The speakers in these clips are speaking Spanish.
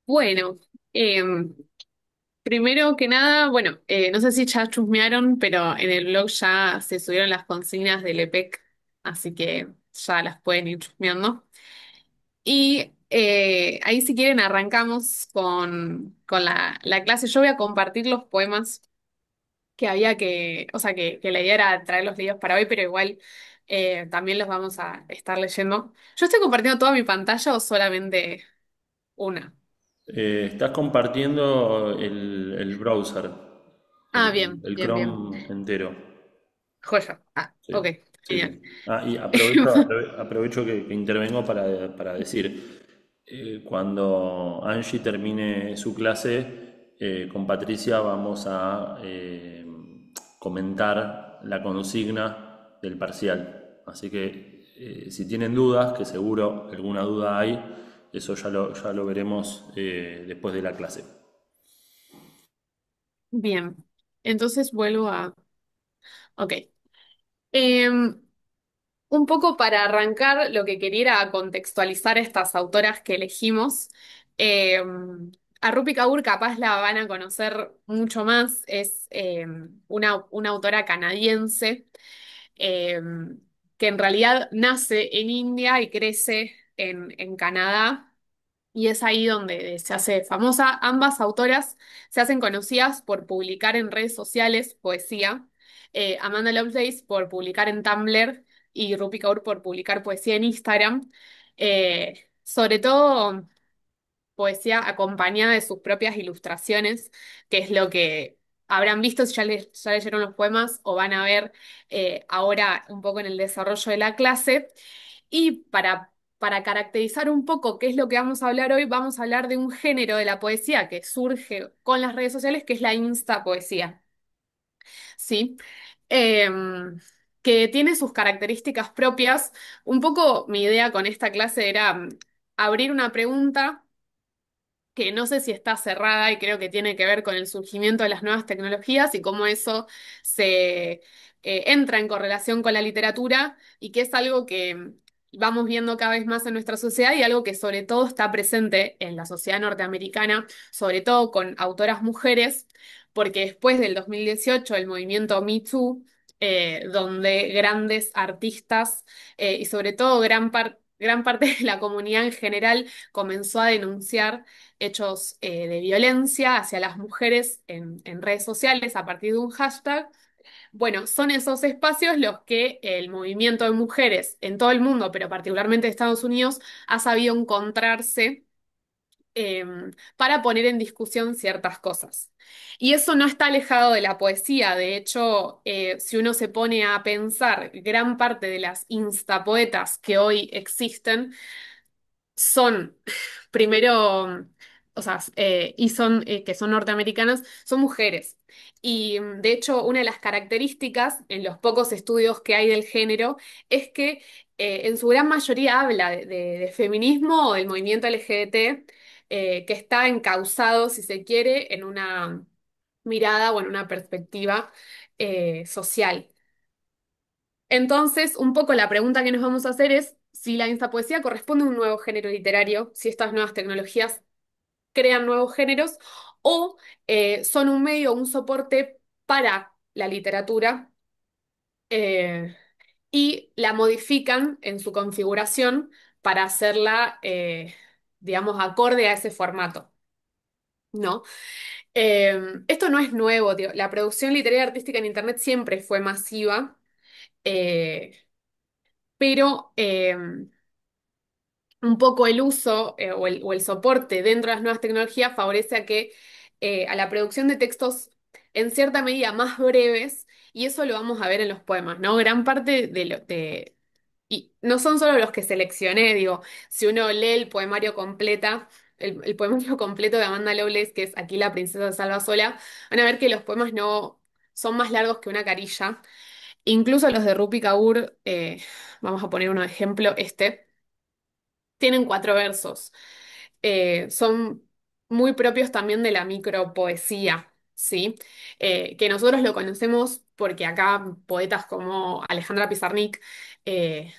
Bueno, em, primero que nada, bueno, no sé si ya chusmearon, pero en el blog ya se subieron las consignas del EPEC, así que ya las pueden ir chusmeando. Y ahí si quieren arrancamos con la clase. Yo voy a compartir los poemas que había o sea, que la idea era traer los leídos para hoy, pero igual también los vamos a estar leyendo. ¿Yo estoy compartiendo toda mi pantalla o solamente una? Estás compartiendo el browser, Ah, bien, el bien, bien. Chrome entero. Joya. Ah, ok, Sí, sí, genial. sí. Ah, y aprovecho que intervengo para decir, cuando Angie termine su clase, con Patricia vamos a comentar la consigna del parcial. Así que si tienen dudas, que seguro alguna duda hay, eso ya lo veremos después de la clase. Bien, entonces vuelvo a... Ok. Em, un poco para arrancar, lo que quería era contextualizar estas autoras que elegimos. A Rupi Kaur capaz la van a conocer mucho más. Es una autora canadiense que en realidad nace en India y crece en Canadá. Y es ahí donde se hace famosa. Ambas autoras se hacen conocidas por publicar en redes sociales poesía. Amanda Lovelace por publicar en Tumblr y Rupi Kaur por publicar poesía en Instagram. Sobre todo poesía acompañada de sus propias ilustraciones, que es lo que habrán visto si ya leyeron los poemas o van a ver ahora un poco en el desarrollo de la clase. Y para caracterizar un poco qué es lo que vamos a hablar hoy, vamos a hablar de un género de la poesía que surge con las redes sociales, que es la instapoesía. ¿Sí? Que tiene sus características propias. Un poco mi idea con esta clase era abrir una pregunta que no sé si está cerrada y creo que tiene que ver con el surgimiento de las nuevas tecnologías y cómo eso se entra en correlación con la literatura y que es algo que vamos viendo cada vez más en nuestra sociedad y algo que sobre todo está presente en la sociedad norteamericana, sobre todo con autoras mujeres, porque después del 2018 el movimiento Me Too, donde grandes artistas y sobre todo gran parte de la comunidad en general comenzó a denunciar hechos de violencia hacia las mujeres en redes sociales a partir de un hashtag. Bueno, son esos espacios los que el movimiento de mujeres en todo el mundo, pero particularmente en Estados Unidos, ha sabido encontrarse eh, para poner en discusión ciertas cosas. Y eso no está alejado de la poesía. De hecho, si uno se pone a pensar, gran parte de las instapoetas que hoy existen son primero, o sea, y son, que son norteamericanas, son mujeres. Y de hecho, una de las características en los pocos estudios que hay del género es que en su gran mayoría habla de feminismo o del movimiento LGBT, que está encauzado, si se quiere, en una mirada o en una perspectiva social. Entonces, un poco la pregunta que nos vamos a hacer es si la instapoesía corresponde a un nuevo género literario, si estas nuevas tecnologías crean nuevos géneros o son un medio, un soporte para la literatura eh, y la modifican en su configuración para hacerla, digamos, acorde a ese formato, ¿no? Esto no es nuevo, tío. La producción literaria y artística en Internet siempre fue masiva, eh, pero un poco el uso o el soporte dentro de las nuevas tecnologías favorece a que a la producción de textos en cierta medida más breves, y eso lo vamos a ver en los poemas, ¿no? Gran parte y no son solo los que seleccioné, digo, si uno lee el poemario el poemario completo de Amanda Lovelace, que es Aquí la princesa se salva sola, van a ver que los poemas no son más largos que una carilla. Incluso los de Rupi Kaur, vamos a poner un ejemplo, este tienen 4 versos. Son muy propios también de la micropoesía, ¿sí? Que nosotros lo conocemos porque acá poetas como Alejandra Pizarnik eh,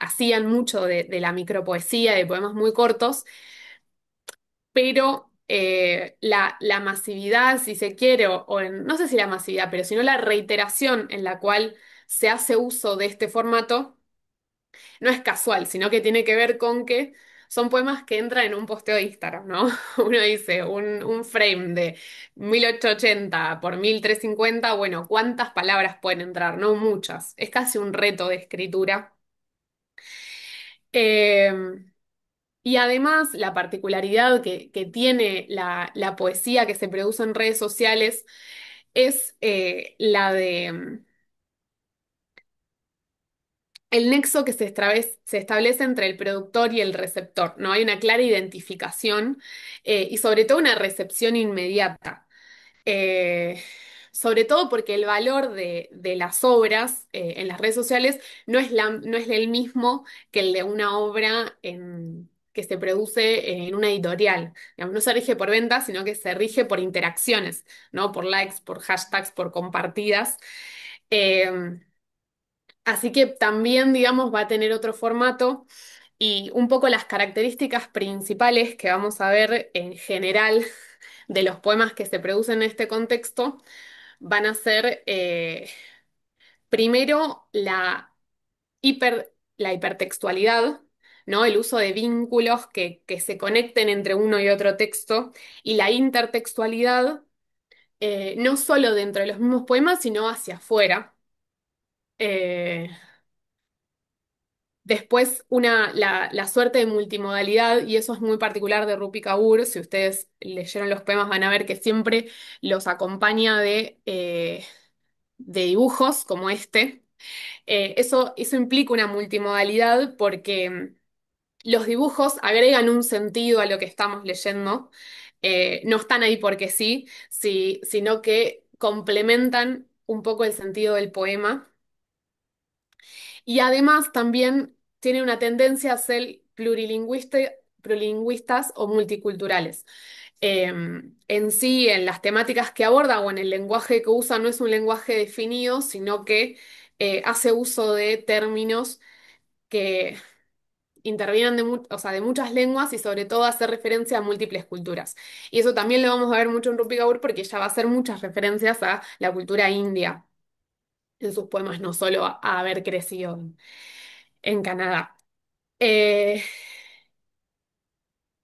hacían mucho de la micropoesía, de poemas muy cortos, pero la masividad, si se quiere, no sé si la masividad, pero sino la reiteración en la cual se hace uso de este formato no es casual, sino que tiene que ver con que son poemas que entran en un posteo de Instagram, ¿no? Uno dice, un frame de 1880 por 1350, bueno, ¿cuántas palabras pueden entrar? No muchas. Es casi un reto de escritura. Eh, y además, la particularidad que tiene la poesía que se produce en redes sociales es la de el nexo que se establece entre el productor y el receptor, ¿no? Hay una clara identificación y sobre todo una recepción inmediata. Eh, Sobre todo porque el valor de las obras en las redes sociales no es el mismo que el de una obra que se produce en una editorial. Digamos, no se rige por ventas, sino que se rige por interacciones, ¿no? Por likes, por hashtags, por compartidas. Eh, Así que también, digamos, va a tener otro formato y un poco las características principales que vamos a ver en general de los poemas que se producen en este contexto van a ser, primero, la hipertextualidad, ¿no? El uso de vínculos que se conecten entre uno y otro texto, y la intertextualidad, no solo dentro de los mismos poemas, sino hacia afuera. Eh, Después, la suerte de multimodalidad, y eso es muy particular de Rupi Kaur. Si ustedes leyeron los poemas, van a ver que siempre los acompaña de dibujos como este. Eso implica una multimodalidad porque los dibujos agregan un sentido a lo que estamos leyendo. No están ahí porque sino que complementan un poco el sentido del poema. Y además también tiene una tendencia a ser plurilingüistas o multiculturales. Eh, en sí, en las temáticas que aborda o en el lenguaje que usa, no es un lenguaje definido, sino que hace uso de términos que intervienen o sea, de muchas lenguas y sobre todo hace referencia a múltiples culturas. Y eso también lo vamos a ver mucho en Rupi Kaur porque ella va a hacer muchas referencias a la cultura india en sus poemas, no solo a haber crecido en Canadá. Eh,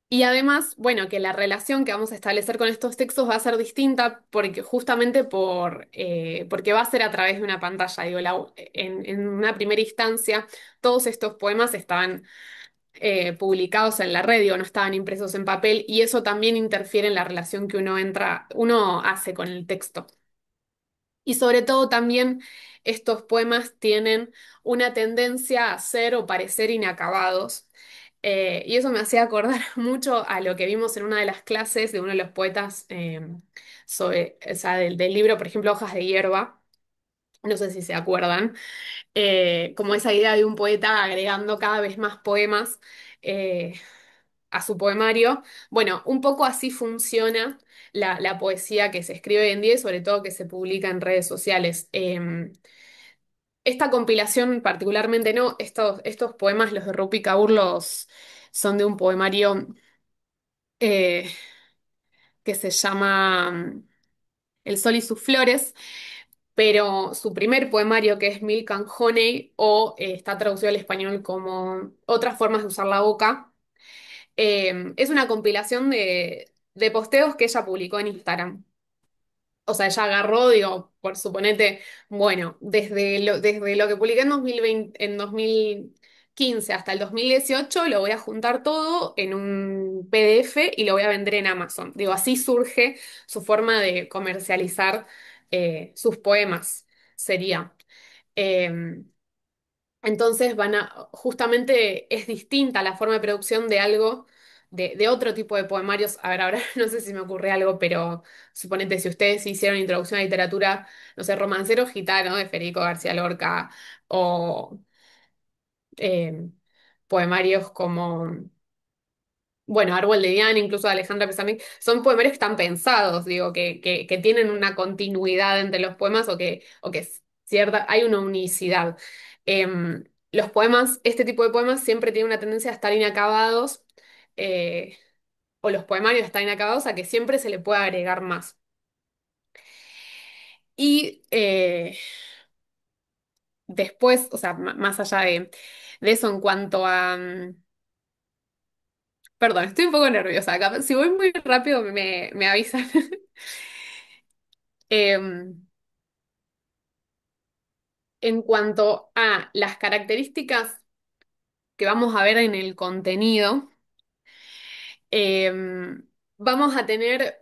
y además, bueno, que la relación que vamos a establecer con estos textos va a ser distinta porque justamente porque va a ser a través de una pantalla. Digo, en una primera instancia, todos estos poemas estaban publicados en la red, digo, no estaban impresos en papel, y eso también interfiere en la relación que uno hace con el texto. Y sobre todo también estos poemas tienen una tendencia a ser o parecer inacabados. Y eso me hacía acordar mucho a lo que vimos en una de las clases de uno de los poetas o sea, del libro, por ejemplo, Hojas de Hierba. No sé si se acuerdan. Como esa idea de un poeta agregando cada vez más poemas eh, a su poemario. Bueno, un poco así funciona la poesía que se escribe hoy en día y sobre todo que se publica en redes sociales. Esta compilación particularmente no, estos poemas, los de Rupi Kaur, son de un poemario eh, que se llama El sol y sus flores, pero su primer poemario, que es Milk and Honey, o está traducido al español como Otras formas de usar la boca, es una compilación de posteos que ella publicó en Instagram. O sea, ella agarró, digo, por suponete, bueno, desde lo que publiqué en 2020, en 2015 hasta el 2018, lo voy a juntar todo en un PDF y lo voy a vender en Amazon. Digo, así surge su forma de comercializar sus poemas, sería. Eh, entonces justamente es distinta la forma de producción de algo, de otro tipo de poemarios. A ver, ahora no sé si me ocurre algo, pero suponete si ustedes hicieron introducción a literatura, no sé, Romancero Gitano de Federico García Lorca, o eh, poemarios como bueno, Árbol de Diana, incluso de Alejandra Pizarnik, son poemarios que están pensados, digo, que tienen una continuidad entre los poemas o que hay una unicidad. Los poemas, este tipo de poemas siempre tienen una tendencia a estar inacabados, eh, o los poemarios están inacabados a que siempre se le pueda agregar más. Y después, o sea, más allá de eso en cuanto a... perdón, estoy un poco nerviosa acá. Si voy muy rápido, me avisan. Em, en cuanto a las características que vamos a ver en el contenido, vamos a tener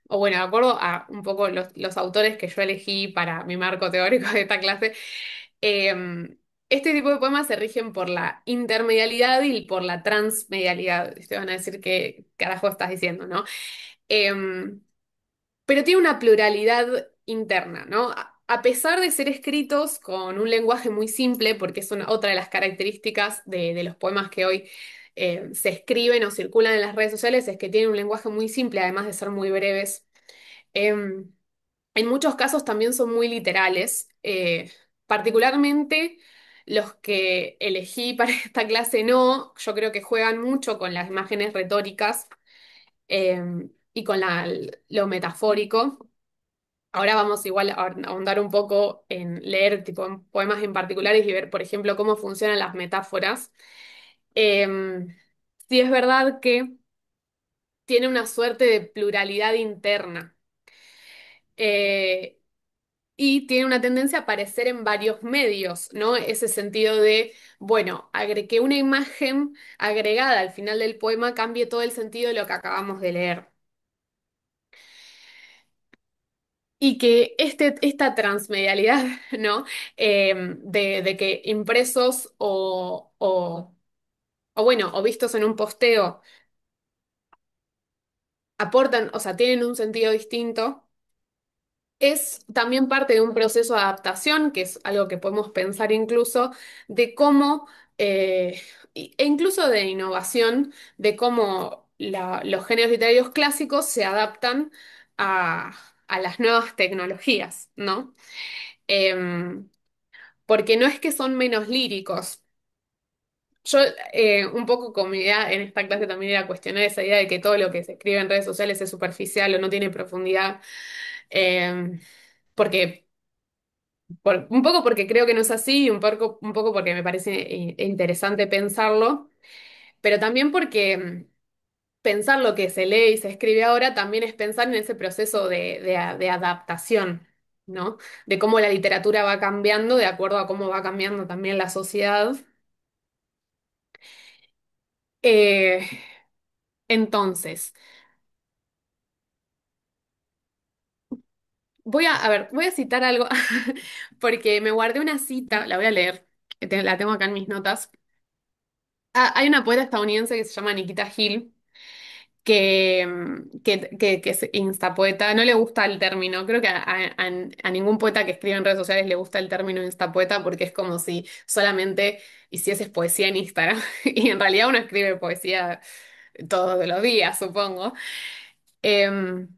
o bueno, de acuerdo a un poco los autores que yo elegí para mi marco teórico de esta clase, este tipo de poemas se rigen por la intermedialidad y por la transmedialidad. Ustedes van a decir qué carajo estás diciendo, ¿no? Em, pero tiene una pluralidad interna, ¿no? A pesar de ser escritos con un lenguaje muy simple, porque es otra de las características de los poemas que hoy se escriben o circulan en las redes sociales, es que tienen un lenguaje muy simple, además de ser muy breves. Em, en muchos casos también son muy literales, particularmente los que elegí para esta clase no, yo creo que juegan mucho con las imágenes retóricas y con lo metafórico. Ahora vamos igual a ahondar un poco en leer tipo en poemas en particulares y ver, por ejemplo, cómo funcionan las metáforas. Sí es verdad que tiene una suerte de pluralidad interna eh, y tiene una tendencia a aparecer en varios medios, ¿no? Ese sentido de, bueno, que una imagen agregada al final del poema cambie todo el sentido de lo que acabamos de leer. Y que esta transmedialidad, ¿no? De que impresos o bueno, o vistos en un posteo aportan, o sea, tienen un sentido distinto, es también parte de un proceso de adaptación, que es algo que podemos pensar incluso, de cómo, e incluso de innovación, de cómo los géneros literarios clásicos se adaptan a, a las nuevas tecnologías, ¿no? Em, porque no es que son menos líricos. Yo, un poco con mi idea en esta clase también era cuestionar esa idea de que todo lo que se escribe en redes sociales es superficial o no tiene profundidad, eh, porque, un poco porque creo que no es así y un poco porque me parece interesante pensarlo, pero también porque pensar lo que se lee y se escribe ahora también es pensar en ese proceso de adaptación, ¿no? De cómo la literatura va cambiando de acuerdo a cómo va cambiando también la sociedad. Eh, entonces, a ver, voy a citar algo porque me guardé una cita, la voy a leer, que la tengo acá en mis notas. Ah, hay una poeta estadounidense que se llama Nikita Hill, que es instapoeta, no le gusta el término, creo que a ningún poeta que escribe en redes sociales le gusta el término instapoeta porque es como si solamente hicieses poesía en Instagram y en realidad uno escribe poesía todos los días, supongo. Em,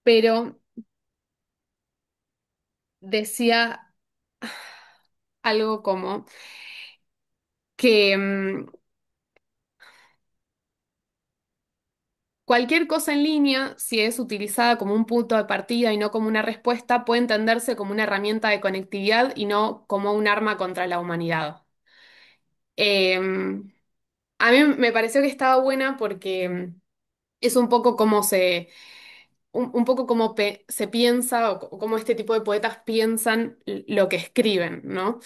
pero decía algo como que cualquier cosa en línea, si es utilizada como un punto de partida y no como una respuesta, puede entenderse como una herramienta de conectividad y no como un arma contra la humanidad. Eh, a mí me pareció que estaba buena porque es un poco como un poco como se piensa o cómo este tipo de poetas piensan lo que escriben, ¿no?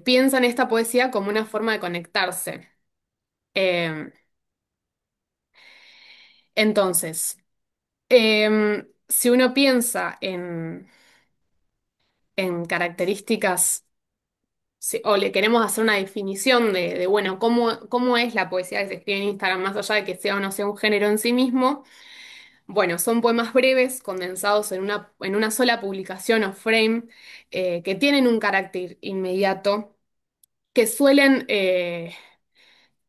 Piensan esta poesía como una forma de conectarse. Eh, entonces, si uno piensa en características, o le queremos hacer una definición bueno, cómo es la poesía que se escribe en Instagram, más allá de que sea o no sea un género en sí mismo, bueno, son poemas breves, condensados en una sola publicación o frame, que tienen un carácter inmediato, que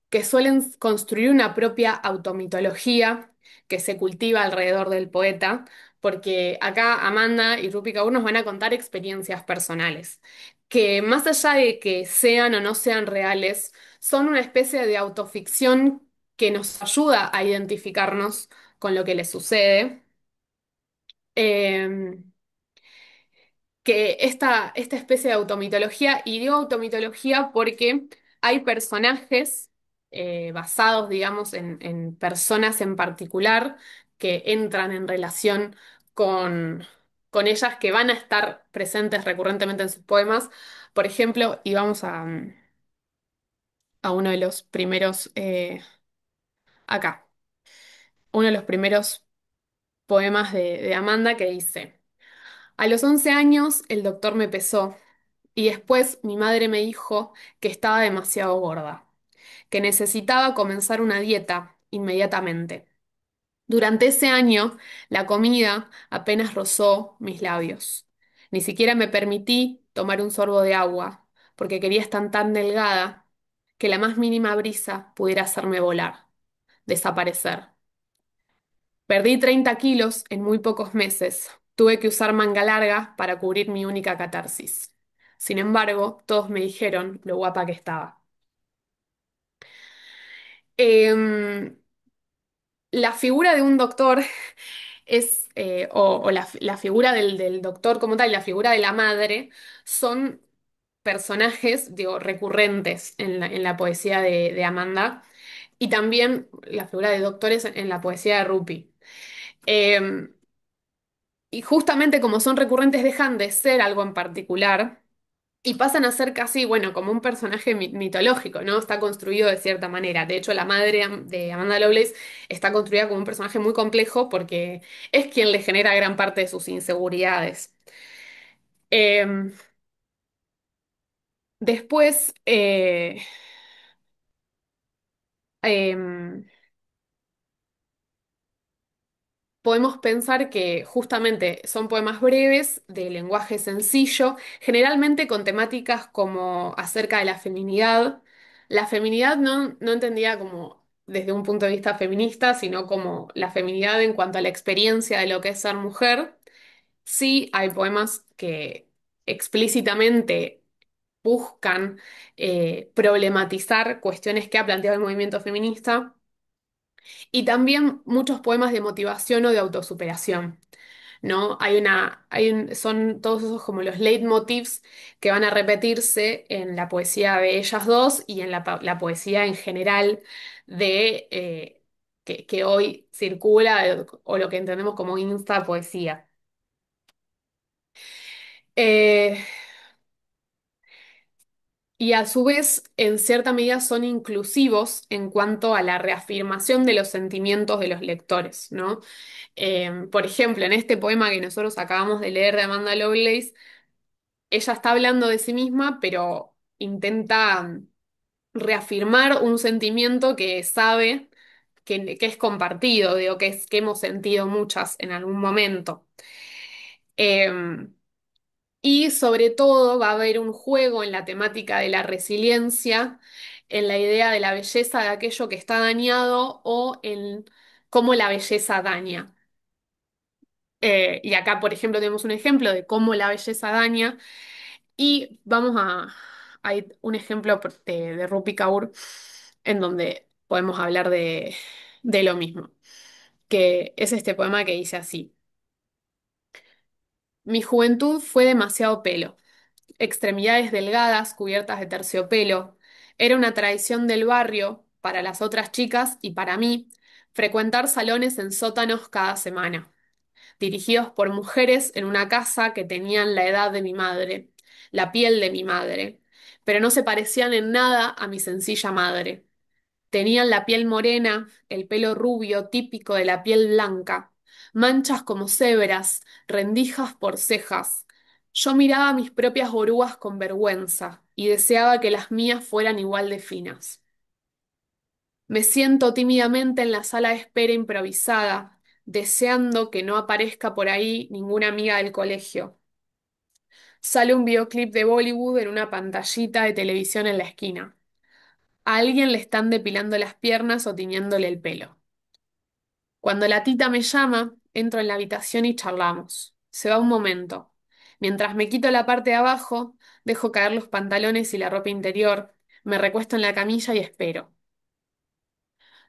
que suelen construir una propia automitología que se cultiva alrededor del poeta, porque acá Amanda y Rupi Kaur nos van a contar experiencias personales, que más allá de que sean o no sean reales, son una especie de autoficción que nos ayuda a identificarnos con lo que le sucede. Eh, que esta especie de automitología, y digo automitología porque hay personajes basados, digamos, en personas en particular que entran en relación con, con ellas que van a estar presentes recurrentemente en sus poemas. Por ejemplo, y vamos a uno de los primeros, acá, uno de los primeros poemas de Amanda que dice, a los 11 años el doctor me pesó. Y después mi madre me dijo que estaba demasiado gorda, que necesitaba comenzar una dieta inmediatamente. Durante ese año, la comida apenas rozó mis labios. Ni siquiera me permití tomar un sorbo de agua, porque quería estar tan delgada que la más mínima brisa pudiera hacerme volar, desaparecer. Perdí 30 kilos en muy pocos meses. Tuve que usar manga larga para cubrir mi única catarsis. Sin embargo, todos me dijeron lo guapa que estaba. Em, la figura de un doctor es, o la figura del doctor como tal, y la figura de la madre, son personajes, digo, recurrentes en la poesía de Amanda, y también la figura de doctores en la poesía de Rupi. Em, Y justamente como son recurrentes dejan de ser algo en particular y pasan a ser casi, bueno, como un personaje mitológico, ¿no? Está construido de cierta manera. De hecho, la madre de Amanda Lovelace está construida como un personaje muy complejo porque es quien le genera gran parte de sus inseguridades. Eh, después, em, podemos pensar que justamente son poemas breves, de lenguaje sencillo, generalmente con temáticas como acerca de la feminidad. La feminidad no entendida como desde un punto de vista feminista, sino como la feminidad en cuanto a la experiencia de lo que es ser mujer. Sí, hay poemas que explícitamente buscan problematizar cuestiones que ha planteado el movimiento feminista y también muchos poemas de motivación o de autosuperación. ¿No? Son todos esos como los leitmotivs que van a repetirse en la poesía de ellas dos y en la poesía en general que hoy circula o lo que entendemos como insta poesía. Eh, y a su vez, en cierta medida, son inclusivos en cuanto a la reafirmación de los sentimientos de los lectores, ¿no? Por ejemplo, en este poema que nosotros acabamos de leer de Amanda Lovelace, ella está hablando de sí misma, pero intenta reafirmar un sentimiento que sabe que es compartido, digo, que hemos sentido muchas en algún momento. Eh, y sobre todo va a haber un juego en la temática de la resiliencia, en la idea de la belleza de aquello que está dañado o en cómo la belleza daña. Y acá, por ejemplo, tenemos un ejemplo de cómo la belleza daña. Y vamos a ir un ejemplo de Rupi Kaur en donde podemos hablar de lo mismo, que es este poema que dice así. Mi juventud fue demasiado pelo, extremidades delgadas cubiertas de terciopelo. Era una tradición del barrio, para las otras chicas y para mí, frecuentar salones en sótanos cada semana, dirigidos por mujeres en una casa que tenían la edad de mi madre, la piel de mi madre, pero no se parecían en nada a mi sencilla madre. Tenían la piel morena, el pelo rubio típico de la piel blanca, manchas como cebras, rendijas por cejas. Yo miraba mis propias orugas con vergüenza y deseaba que las mías fueran igual de finas. Me siento tímidamente en la sala de espera improvisada, deseando que no aparezca por ahí ninguna amiga del colegio. Sale un videoclip de Bollywood en una pantallita de televisión en la esquina. A alguien le están depilando las piernas o tiñéndole el pelo. Cuando la tita me llama, entro en la habitación y charlamos. Se va un momento. Mientras me quito la parte de abajo, dejo caer los pantalones y la ropa interior, me recuesto en la camilla y espero.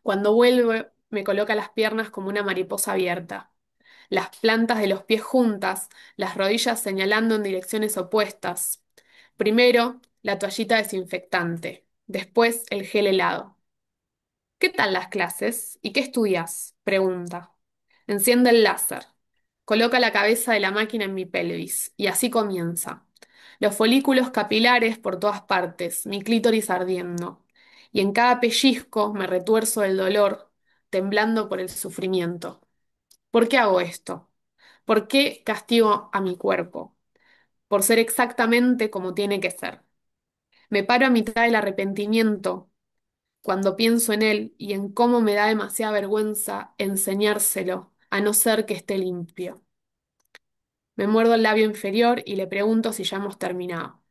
Cuando vuelve, me coloca las piernas como una mariposa abierta, las plantas de los pies juntas, las rodillas señalando en direcciones opuestas. Primero, la toallita desinfectante, después el gel helado. ¿Qué tal las clases? ¿Y qué estudias? Pregunta. Enciende el láser. Coloca la cabeza de la máquina en mi pelvis. Y así comienza. Los folículos capilares por todas partes, mi clítoris ardiendo. Y en cada pellizco me retuerzo del dolor, temblando por el sufrimiento. ¿Por qué hago esto? ¿Por qué castigo a mi cuerpo? Por ser exactamente como tiene que ser. Me paro a mitad del arrepentimiento cuando pienso en él y en cómo me da demasiada vergüenza enseñárselo, a no ser que esté limpio. Me muerdo el labio inferior y le pregunto si ya hemos terminado.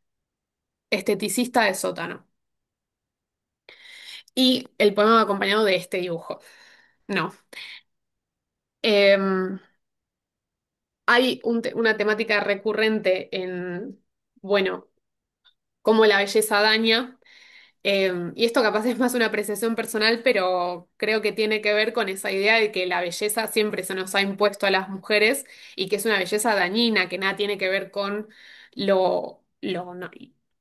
Esteticista de sótano. Y el poema va acompañado de este dibujo. No. Em, Hay una temática recurrente en, bueno, cómo la belleza daña. Y esto capaz es más una apreciación personal, pero creo que tiene que ver con esa idea de que la belleza siempre se nos ha impuesto a las mujeres y que es una belleza dañina, que nada tiene que ver con lo no,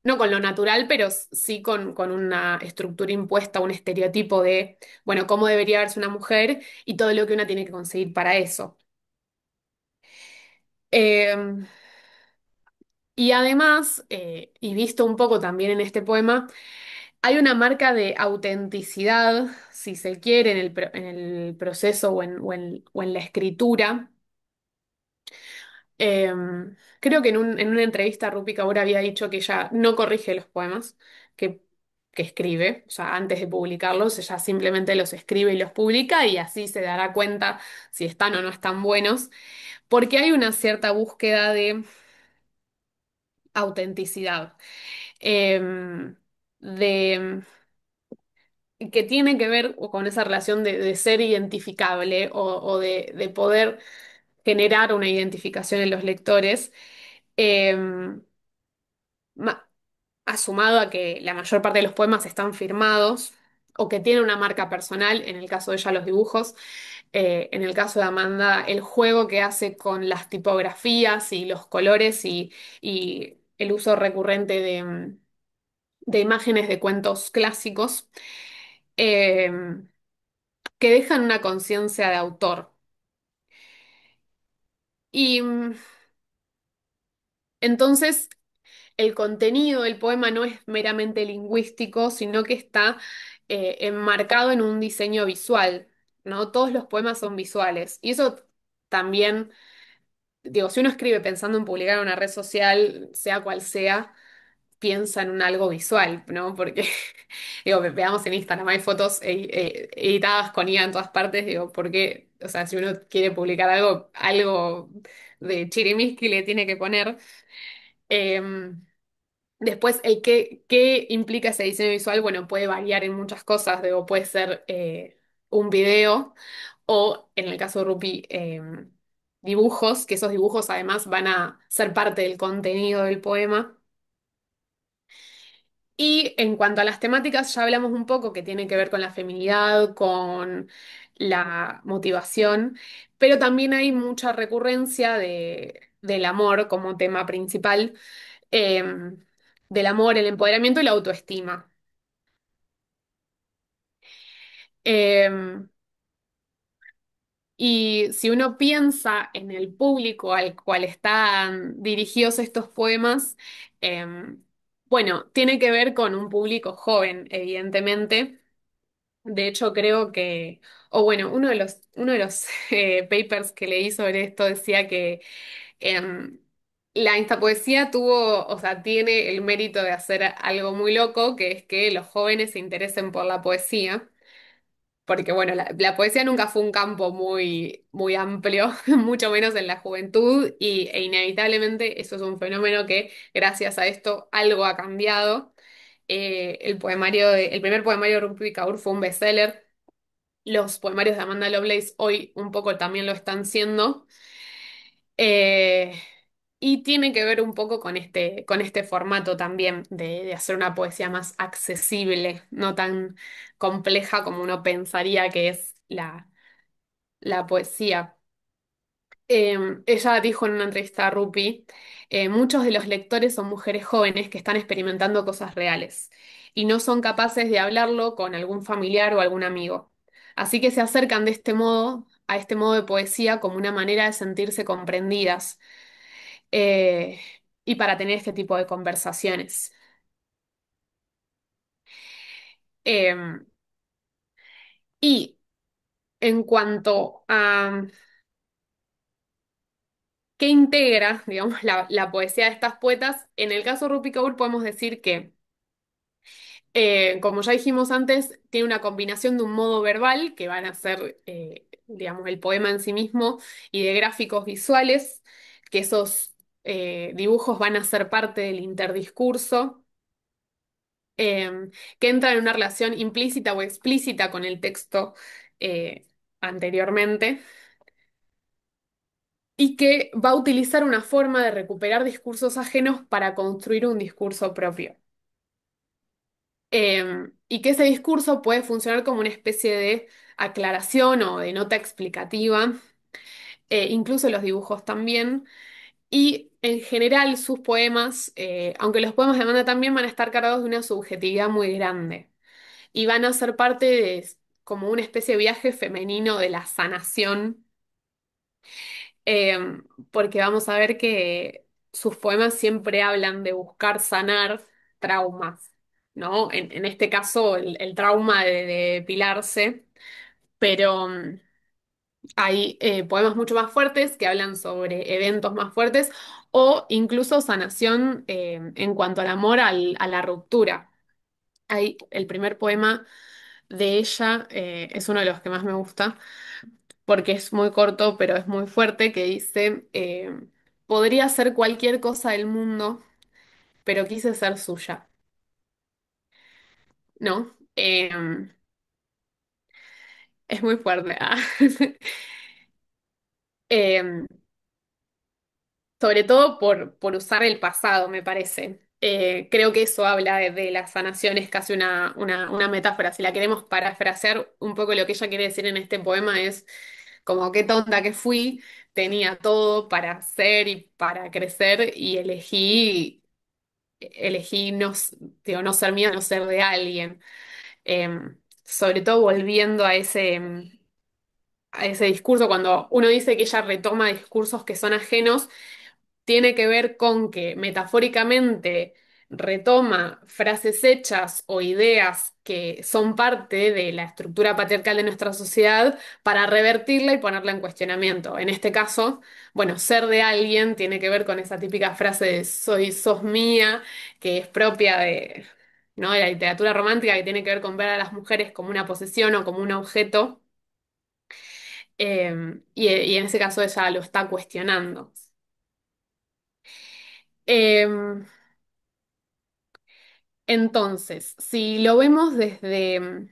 no con lo natural, pero sí con una estructura impuesta, un estereotipo de, bueno, cómo debería verse una mujer y todo lo que una tiene que conseguir para eso. Eh, y además, y visto un poco también en este poema, hay una marca de autenticidad, si se quiere, en el proceso o en la escritura. Eh, Creo que en una entrevista Rupi Kaur había dicho que ella no corrige los poemas que, que escribe, o sea, antes de publicarlos, ella simplemente los escribe y los publica y así se dará cuenta si están o no están buenos, porque hay una cierta búsqueda de autenticidad. Eh, de que tiene que ver con esa relación de ser identificable o de poder generar una identificación en los lectores, eh, ma- asumado a que la mayor parte de los poemas están firmados o que tienen una marca personal, en el caso de ella los dibujos, en el caso de Amanda el juego que hace con las tipografías y los colores y el uso recurrente de imágenes de cuentos clásicos. Eh, que dejan una conciencia de autor. Y entonces el contenido del poema no es meramente lingüístico, sino que está enmarcado en un diseño visual, ¿no? Todos los poemas son visuales. Y eso también, digo, si uno escribe pensando en publicar en una red social, sea cual sea, piensa en un algo visual, ¿no? Porque, digo, veamos en Instagram, hay fotos editadas con IA en todas partes, digo, porque, o sea, si uno quiere publicar algo, algo de Chirimisky le tiene que poner. Eh, Después, qué implica ese diseño visual, bueno, puede variar en muchas cosas, digo, puede ser un video o, en el caso de Rupi, dibujos, que esos dibujos además van a ser parte del contenido del poema. Y en cuanto a las temáticas, ya hablamos un poco que tiene que ver con la feminidad, con la motivación, pero también hay mucha recurrencia del amor como tema principal, eh, del amor, el empoderamiento y la autoestima. Eh, y si uno piensa en el público al cual están dirigidos estos poemas, eh, bueno, tiene que ver con un público joven, evidentemente. De hecho, creo que, o bueno, uno de los papers que leí sobre esto decía que la instapoesía tuvo, o sea, tiene el mérito de hacer algo muy loco, que es que los jóvenes se interesen por la poesía, porque bueno, la poesía nunca fue un campo muy amplio, mucho menos en la juventud, e inevitablemente eso es un fenómeno que gracias a esto algo ha cambiado. El primer poemario de Rupi Kaur fue un bestseller. Los poemarios de Amanda Lovelace hoy un poco también lo están siendo. Eh, Y tiene que ver un poco con este formato también de hacer una poesía más accesible, no tan compleja como uno pensaría que es la poesía. Ella dijo en una entrevista a Rupi, muchos de los lectores son mujeres jóvenes que están experimentando cosas reales y no son capaces de hablarlo con algún familiar o algún amigo. Así que se acercan de este modo, a este modo de poesía como una manera de sentirse comprendidas eh, y para tener este tipo de conversaciones. Eh, y en cuanto a qué integra, digamos, la poesía de estas poetas, en el caso de Rupi Kaur podemos decir que como ya dijimos antes, tiene una combinación de un modo verbal, que van a ser, digamos, el poema en sí mismo, y de gráficos visuales, que esos dibujos van a ser parte del interdiscurso, que entra en una relación implícita o explícita con el texto eh, anteriormente, y que va a utilizar una forma de recuperar discursos ajenos para construir un discurso propio. Y que ese discurso puede funcionar como una especie de aclaración o de nota explicativa, incluso los dibujos también. Y en general sus poemas, aunque los poemas de Amanda también van a estar cargados de una subjetividad muy grande y van a ser parte de como una especie de viaje femenino de la sanación, eh, porque vamos a ver que sus poemas siempre hablan de buscar sanar traumas, ¿no? En este caso, el trauma de depilarse, pero hay poemas mucho más fuertes que hablan sobre eventos más fuertes o incluso sanación en cuanto al amor, a la ruptura. Hay el primer poema de ella, es uno de los que más me gusta porque es muy corto, pero es muy fuerte, que dice, podría ser cualquier cosa del mundo, pero quise ser suya, ¿no? Es muy fuerte. Ah. Eh, Sobre todo por usar el pasado, me parece. Creo que eso habla de la sanación, es casi una metáfora. Si la queremos parafrasear, un poco lo que ella quiere decir en este poema es como qué tonta que fui, tenía todo para ser y para crecer y elegí no, digo, no ser mía, no ser de alguien. Sobre todo volviendo a ese discurso, cuando uno dice que ella retoma discursos que son ajenos, tiene que ver con que metafóricamente retoma frases hechas o ideas que son parte de la estructura patriarcal de nuestra sociedad para revertirla y ponerla en cuestionamiento. En este caso, bueno, ser de alguien tiene que ver con esa típica frase de sos mía, que es propia de, ¿no? de la literatura romántica, que tiene que ver con ver a las mujeres como una posesión o como un objeto. Y en ese caso ella lo está cuestionando. Em, Entonces, si lo vemos desde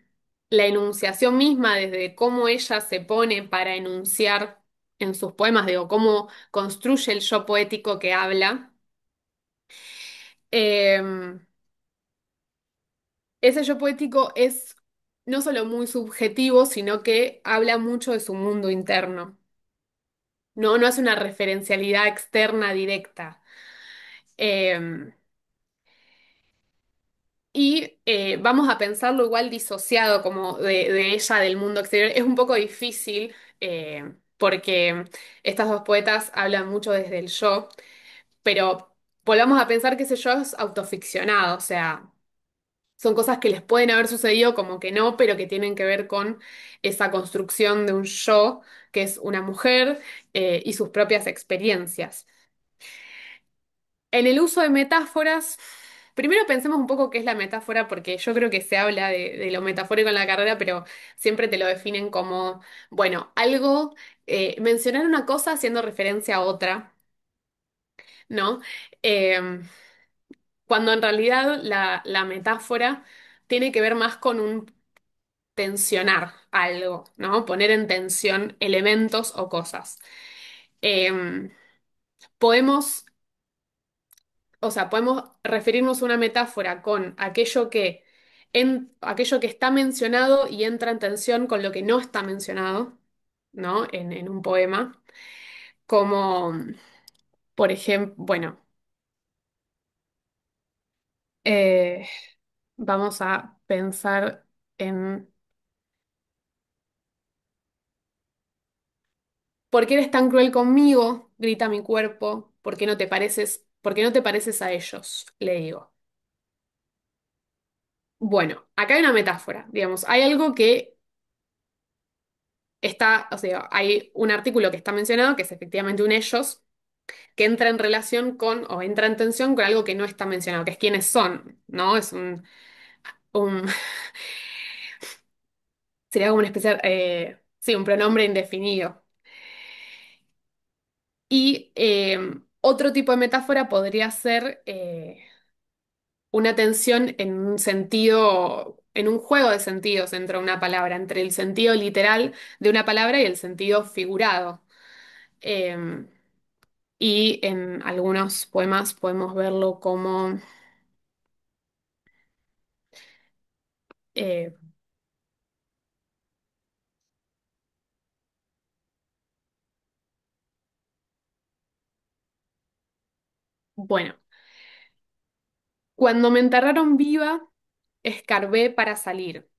la enunciación misma, desde cómo ella se pone para enunciar en sus poemas, digo, cómo construye el yo poético que habla, eh, ese yo poético es no solo muy subjetivo, sino que habla mucho de su mundo interno. No, no es una referencialidad externa directa. Eh, Y vamos a pensarlo igual disociado como de ella del mundo exterior. Es un poco difícil porque estas dos poetas hablan mucho desde el yo, pero volvamos a pensar que ese yo es autoficcionado, o sea, son cosas que les pueden haber sucedido como que no, pero que tienen que ver con esa construcción de un yo, que es una mujer y sus propias experiencias. En el uso de metáforas, primero pensemos un poco qué es la metáfora, porque yo creo que se habla de lo metafórico en la carrera, pero siempre te lo definen como, bueno, algo, mencionar una cosa haciendo referencia a otra, ¿no? Eh, Cuando en realidad la metáfora tiene que ver más con un tensionar algo, ¿no? Poner en tensión elementos o cosas. Eh, Podemos o sea, podemos referirnos a una metáfora con aquello que está mencionado y entra en tensión con lo que no está mencionado, ¿no? En un poema, como, por ejemplo, bueno, eh, vamos a pensar en ¿por qué eres tan cruel conmigo? Grita mi cuerpo. ¿Por qué no te pareces a ellos? Le digo. Bueno, acá hay una metáfora, digamos, hay algo que está, o sea, hay un artículo que está mencionado, que es efectivamente un ellos, que entra en relación con, o entra en tensión con algo que no está mencionado, que es quiénes son, ¿no? Es un sería como una especie, sí, un pronombre indefinido. Y otro tipo de metáfora podría ser una tensión en un sentido, en un juego de sentidos entre una palabra, entre el sentido literal de una palabra y el sentido figurado. Eh, y en algunos poemas podemos verlo como, eh, bueno, cuando me enterraron viva, escarbé para salir,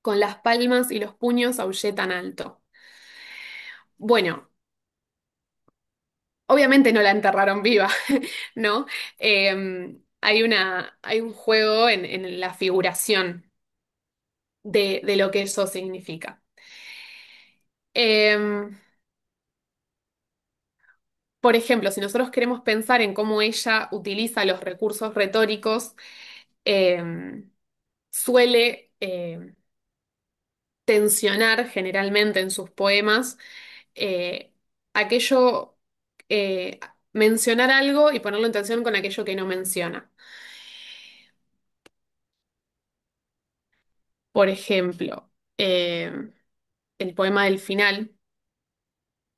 con las palmas y los puños aullé tan alto. Bueno, obviamente no la enterraron viva, ¿no? Hay un juego en la figuración de lo que eso significa. Eh, por ejemplo, si nosotros queremos pensar en cómo ella utiliza los recursos retóricos, eh, suele tensionar generalmente en sus poemas aquello, eh, mencionar algo y ponerlo en tensión con aquello que no menciona. Por ejemplo, el poema del final,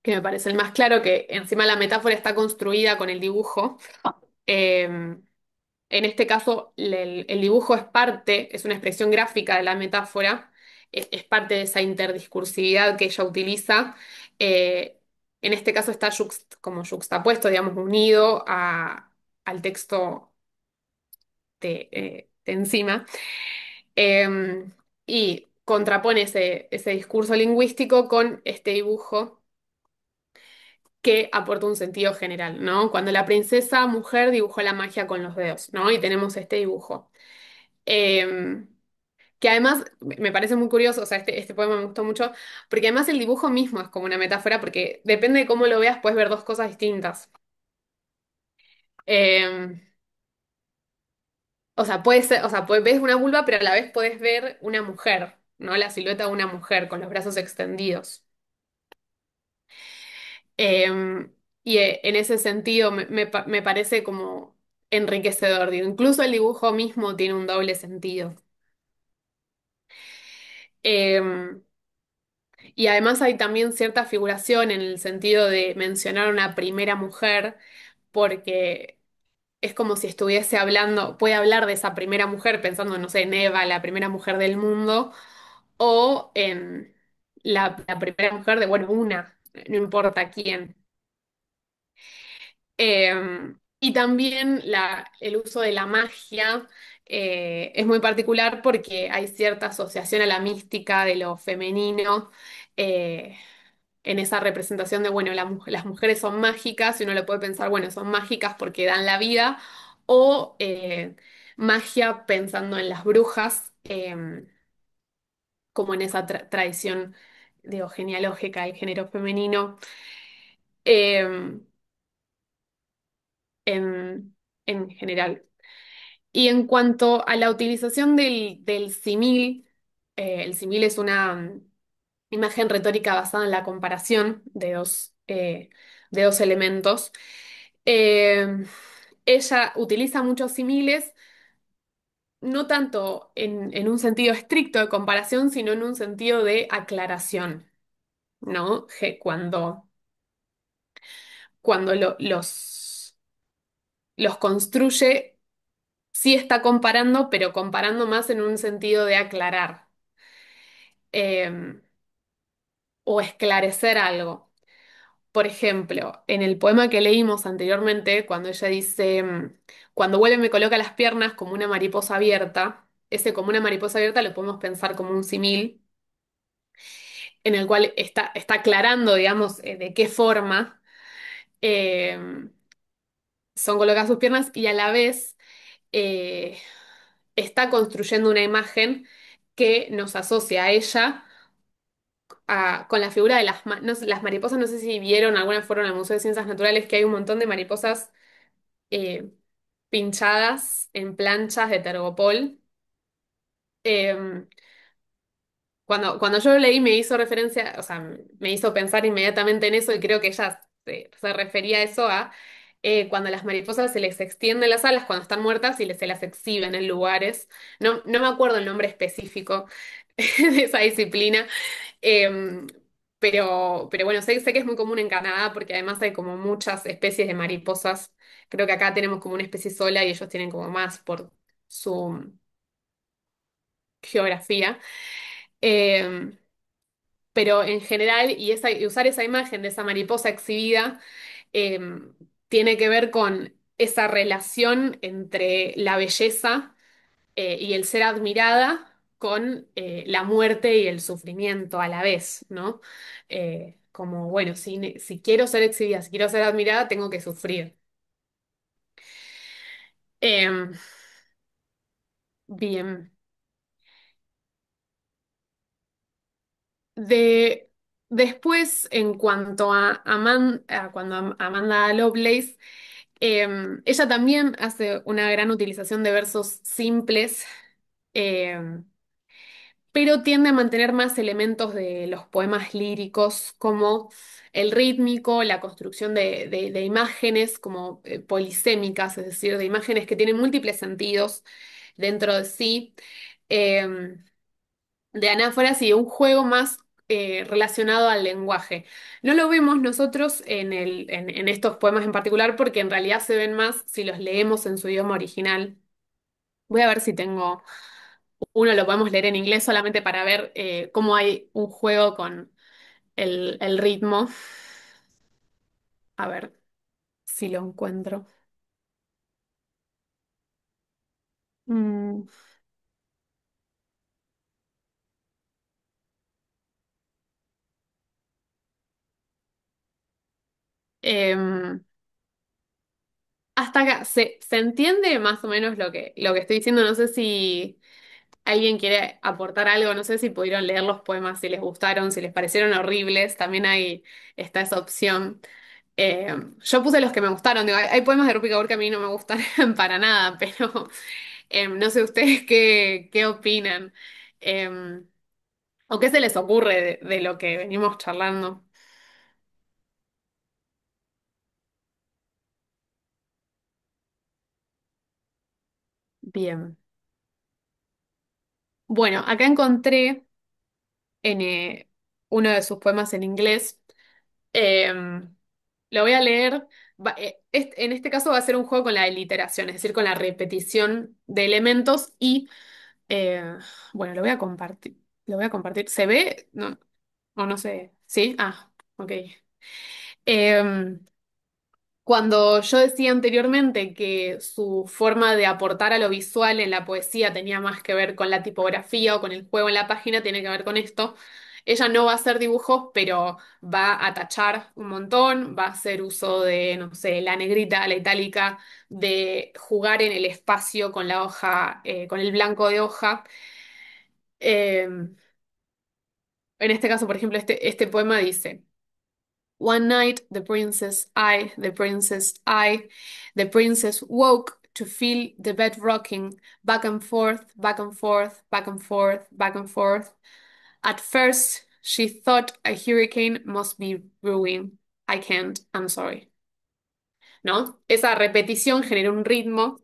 que me parece el más claro, que encima la metáfora está construida con el dibujo. Eh, en este caso, el dibujo es parte, es una expresión gráfica de la metáfora, es parte de esa interdiscursividad que ella utiliza. Eh, en este caso está como yuxtapuesto, digamos, unido al texto de encima. Eh, y contrapone ese discurso lingüístico con este dibujo que aporta un sentido general, ¿no? Cuando la princesa mujer dibujó la magia con los dedos, ¿no? Y tenemos este dibujo. Eh, que además me parece muy curioso, o sea, este poema me gustó mucho, porque además el dibujo mismo es como una metáfora, porque depende de cómo lo veas, puedes ver dos cosas distintas. Eh, o sea, puede ser, o sea, ves una vulva, pero a la vez puedes ver una mujer, ¿no? La silueta de una mujer con los brazos extendidos. Eh, y en ese sentido me parece como enriquecedor, digo, incluso el dibujo mismo tiene un doble sentido. Eh, y además hay también cierta figuración en el sentido de mencionar a una primera mujer, porque es como si estuviese hablando, puede hablar de esa primera mujer pensando, no sé, en Eva, la primera mujer del mundo, o en la primera mujer de, bueno, una, no importa quién. Y también el uso de la magia es muy particular porque hay cierta asociación a la mística de lo femenino eh, en esa representación de, bueno, las mujeres son mágicas y uno lo puede pensar, bueno, son mágicas porque dan la vida, o magia pensando en las brujas, como en esa tradición, digo, genealógica del género femenino. eh, en general. Y en cuanto a la utilización del símil, el símil es una imagen retórica basada en la comparación de dos elementos. Eh, ella utiliza muchos símiles, no tanto en un sentido estricto de comparación, sino en un sentido de aclaración, ¿no? Cuando los construye, sí está comparando, pero comparando más en un sentido de aclarar eh, o esclarecer algo. Por ejemplo, en el poema que leímos anteriormente, cuando ella dice, cuando vuelve me coloca las piernas como una mariposa abierta, ese como una mariposa abierta lo podemos pensar como un símil, en el cual está aclarando, digamos, de qué forma eh, son colocadas sus piernas y a la vez eh, está construyendo una imagen que nos asocia a ella con la figura de las mariposas. No sé si vieron, algunas fueron al Museo de Ciencias Naturales, que hay un montón de mariposas eh, pinchadas en planchas de tergopol. Eh, cuando yo lo leí me hizo referencia, o sea, me hizo pensar inmediatamente en eso y creo que ella se refería a eso a cuando las mariposas se les extienden las alas cuando están muertas y se las exhiben en lugares. No, no me acuerdo el nombre específico de esa disciplina, eh, pero bueno, sé que es muy común en Canadá porque además hay como muchas especies de mariposas. Creo que acá tenemos como una especie sola y ellos tienen como más por su geografía. Eh, pero en general, y usar esa imagen de esa mariposa exhibida eh, tiene que ver con esa relación entre la belleza y el ser admirada con la muerte y el sufrimiento a la vez, ¿no? Como, bueno, si quiero ser exhibida, si quiero ser admirada, tengo que sufrir. Eh, bien. De, Después, en cuanto a cuando Amanda Lovelace, ella también hace una gran utilización de versos simples, eh, pero tiende a mantener más elementos de los poemas líricos, como el rítmico, la construcción de imágenes como polisémicas, es decir, de imágenes que tienen múltiples sentidos dentro de sí. Eh, de anáforas y de un juego más relacionado al lenguaje. No lo vemos nosotros en estos poemas en particular porque en realidad se ven más si los leemos en su idioma original. Voy a ver si tengo uno, lo podemos leer en inglés solamente para ver cómo hay un juego con el ritmo. A ver si lo encuentro. Mm, em, Hasta acá, ¿se entiende más o menos lo que estoy diciendo? No sé si alguien quiere aportar algo, no sé si pudieron leer los poemas, si les gustaron, si les parecieron horribles, también está esa opción. Yo puse los que me gustaron, digo, hay poemas de Rupi Kaur que a mí no me gustan para nada, pero no sé ustedes qué opinan. Eh, o qué se les ocurre de lo que venimos charlando. Bien. Bueno, acá encontré en uno de sus poemas en inglés. Eh, lo voy a leer. En este caso va a ser un juego con la deliteración, es decir, con la repetición de elementos y, eh, bueno, lo voy a compartir. Lo voy a compartir. ¿Se ve? No, o no sé. ¿Sí? Ah, ok. Em, Cuando yo decía anteriormente que su forma de aportar a lo visual en la poesía tenía más que ver con la tipografía o con el juego en la página, tiene que ver con esto. Ella no va a hacer dibujos, pero va a tachar un montón, va a hacer uso de, no sé, la negrita, la itálica, de jugar en el espacio con la hoja, con el blanco de hoja. Eh, en este caso, por ejemplo, este poema dice. One night, the princess I, the princess woke to feel the bed rocking back and forth, back and forth, back and forth, back and forth. At first, she thought a hurricane must be brewing. I can't, I'm sorry. ¿No? Esa repetición genera un ritmo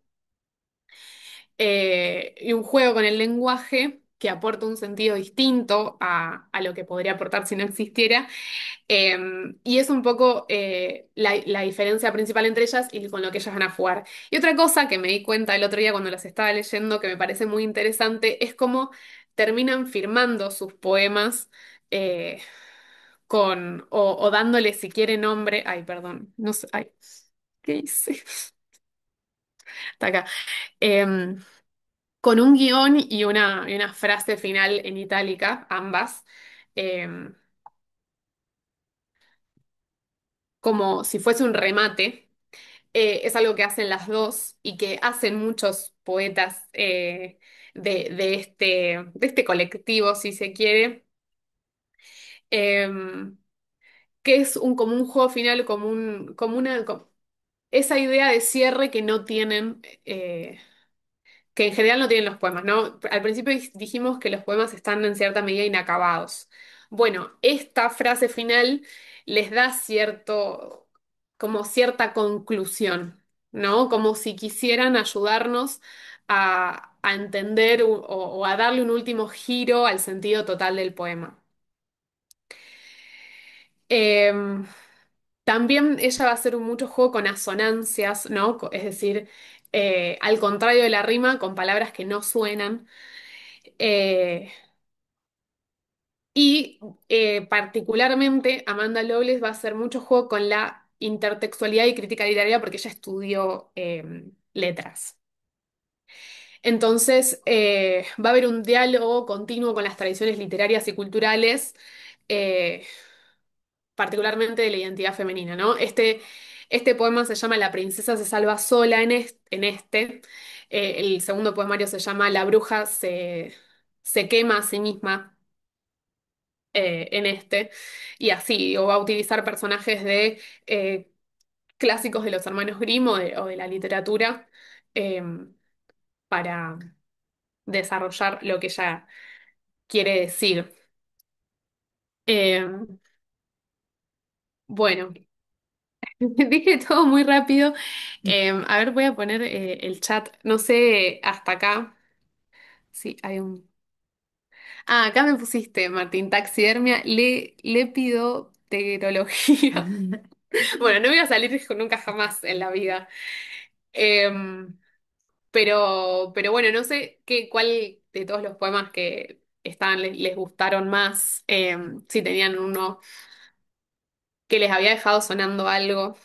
y un juego con el lenguaje. que aporta un sentido distinto a lo que podría aportar si no existiera. Y es un poco la diferencia principal entre ellas y con lo que ellas van a jugar. Y otra cosa que me di cuenta el otro día cuando las estaba leyendo, que me parece muy interesante, es cómo terminan firmando sus poemas eh, o dándole si quiere nombre. Ay, perdón, no sé, ay, ¿qué hice? Está acá. Em, con un guión y una frase final en itálica, ambas. em, Como si fuese un remate. Es algo que hacen las dos y que hacen muchos poetas de este colectivo, si se quiere, eh, que es como un juego final, esa idea de cierre que no tienen. Que en general no tienen los poemas, ¿no? Al principio dijimos que los poemas están en cierta medida inacabados. Bueno, esta frase final les da como cierta conclusión, ¿no? Como si quisieran ayudarnos a entender o a darle un último giro al sentido total del poema. Em, También ella va a hacer mucho juego con asonancias, ¿no? Es decir, al contrario de la rima, con palabras que no suenan. Eh, y particularmente Amanda Loveless va a hacer mucho juego con la intertextualidad y crítica literaria porque ella estudió letras. Entonces, va a haber un diálogo continuo con las tradiciones literarias y culturales, eh, particularmente de la identidad femenina, ¿no? Este poema se llama La princesa se salva sola en este. El segundo poemario se llama La bruja se quema a sí misma en este, y así, o va a utilizar personajes de clásicos de los hermanos Grimm o de la literatura eh, para desarrollar lo que ella quiere decir. Eh, bueno, dije todo muy rápido. A ver, voy a poner el chat, no sé, hasta acá. Sí, hay un... Ah, acá me pusiste, Martín, taxidermia, lepidopterología. Bueno, no voy a salir nunca jamás en la vida. Em, pero bueno, no sé cuál de todos los poemas que estaban les gustaron más, si tenían uno que les había dejado sonando algo.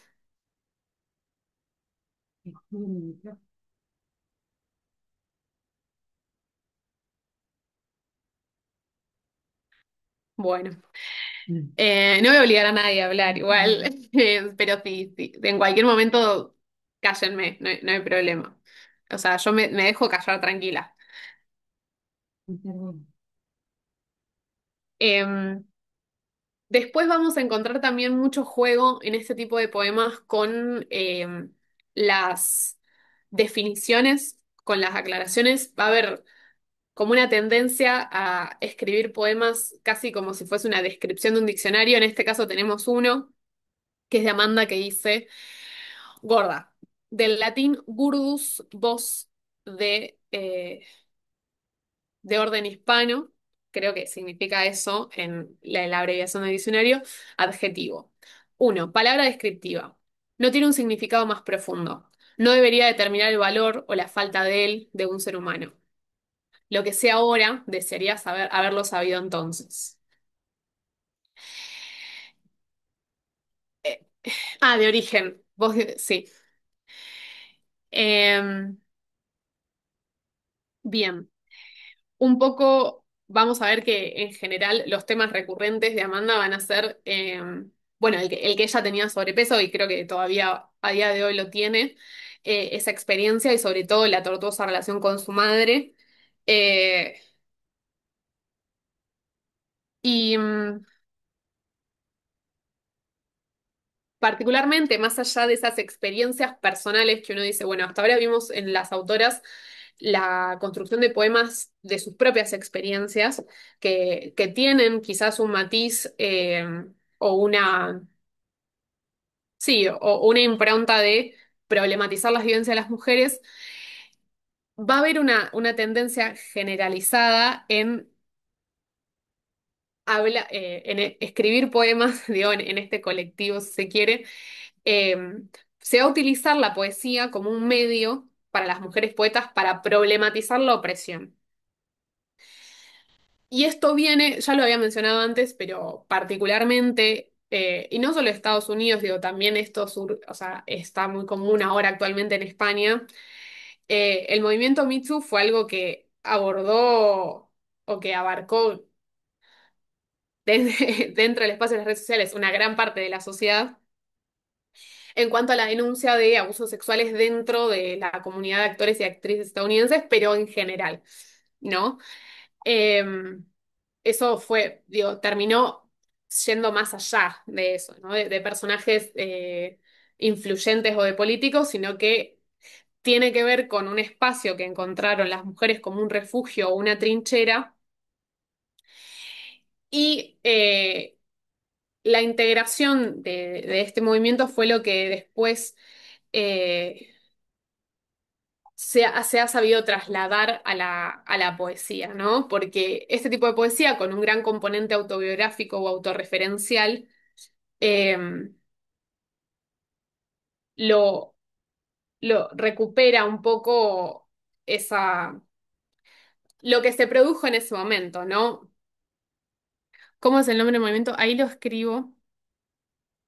Bueno, no voy a obligar a nadie a hablar igual, pero sí, sí, en cualquier momento cállenme, no hay problema. O sea, yo me dejo callar tranquila. Em, Después vamos a encontrar también mucho juego en este tipo de poemas con las definiciones, con las aclaraciones. Va a haber como una tendencia a escribir poemas casi como si fuese una descripción de un diccionario. En este caso tenemos uno que es de Amanda que dice, gorda, del latín gurdus, voz de orden hispano, creo que significa eso en la abreviación del diccionario, adjetivo. Uno, palabra descriptiva. No tiene un significado más profundo. No debería determinar el valor o la falta de él de un ser humano. Lo que sé ahora, desearía haberlo sabido entonces. Eh, de origen. Sí. Em, Bien. Un poco vamos a ver que en general los temas recurrentes de Amanda van a ser, bueno, el que ella tenía sobrepeso y creo que todavía a día de hoy lo tiene, esa experiencia y sobre todo la tortuosa relación con su madre. Eh, y particularmente, más allá de esas experiencias personales que uno dice, bueno, hasta ahora vimos en las autoras la construcción de poemas de sus propias experiencias, que tienen quizás un matiz o una, sí, o una impronta de problematizar las vivencias de las mujeres. va a haber una tendencia generalizada en, escribir poemas, digo, en este colectivo, si se quiere. Eh, Se va a utilizar la poesía como un medio para las mujeres poetas para problematizar la opresión. Y esto viene, ya lo había mencionado antes, pero particularmente, y no solo Estados Unidos, digo, también o sea, está muy común ahora actualmente en España. El movimiento Me Too fue algo que abordó o que abarcó dentro del espacio de las redes sociales una gran parte de la sociedad en cuanto a la denuncia de abusos sexuales dentro de la comunidad de actores y actrices estadounidenses, pero en general, ¿no? Eh, Eso fue, digo, terminó yendo más allá de eso, ¿no? De personajes influyentes o de políticos, sino que tiene que ver con un espacio que encontraron las mujeres como un refugio o una trinchera y la integración de este movimiento fue lo que después eh, se ha sabido trasladar a a la poesía, ¿no? Porque este tipo de poesía, con un gran componente autobiográfico o autorreferencial, eh, lo, lo recupera un poco lo que se produjo en ese momento, ¿no? ¿Cómo es el nombre del movimiento? Ahí lo escribo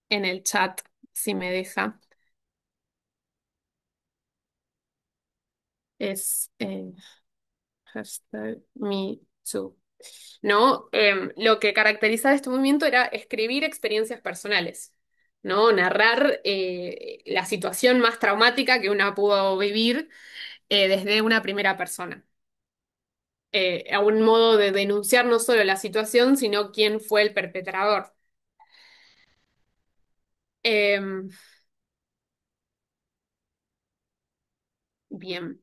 en el chat, si me deja. Es hashtag me too. ¿No? Lo que caracterizaba este movimiento era escribir experiencias personales, ¿no? Narrar la situación más traumática que una pudo vivir desde una primera persona. A un modo de denunciar no solo la situación, sino quién fue el perpetrador. Eh, Bien.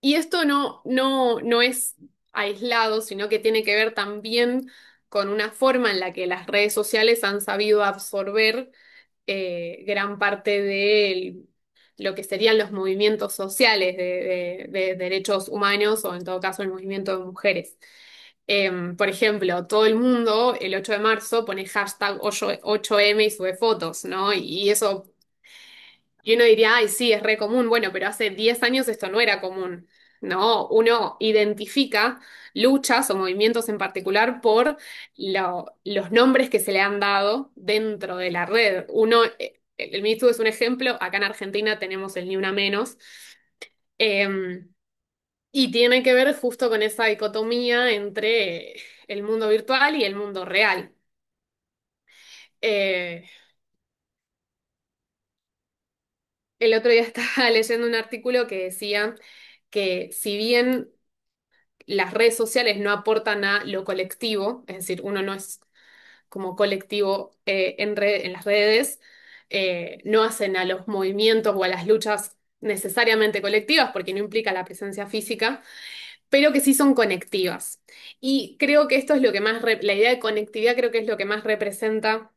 Y esto no es aislado, sino que tiene que ver también con una forma en la que las redes sociales han sabido absorber gran parte de lo que serían los movimientos sociales de derechos humanos o en todo caso el movimiento de mujeres. Por ejemplo, todo el mundo el 8 de marzo pone hashtag 8M y sube fotos, ¿no? Y eso, y uno diría, ay, sí, es re común. Bueno, pero hace 10 años esto no era común, ¿no? Uno identifica luchas o movimientos en particular por los nombres que se le han dado dentro de la red. El Me Too es un ejemplo, acá en Argentina tenemos el Ni Una Menos, eh, y tiene que ver justo con esa dicotomía entre el mundo virtual y el mundo real. Eh, el otro día estaba leyendo un artículo que decía que si bien las redes sociales no aportan a lo colectivo, es decir, uno no es como colectivo en las redes, no hacen a los movimientos o a las luchas necesariamente colectivas, porque no implica la presencia física, pero que sí son conectivas. Y creo que esto es lo que más, la idea de conectividad creo que es lo que más representa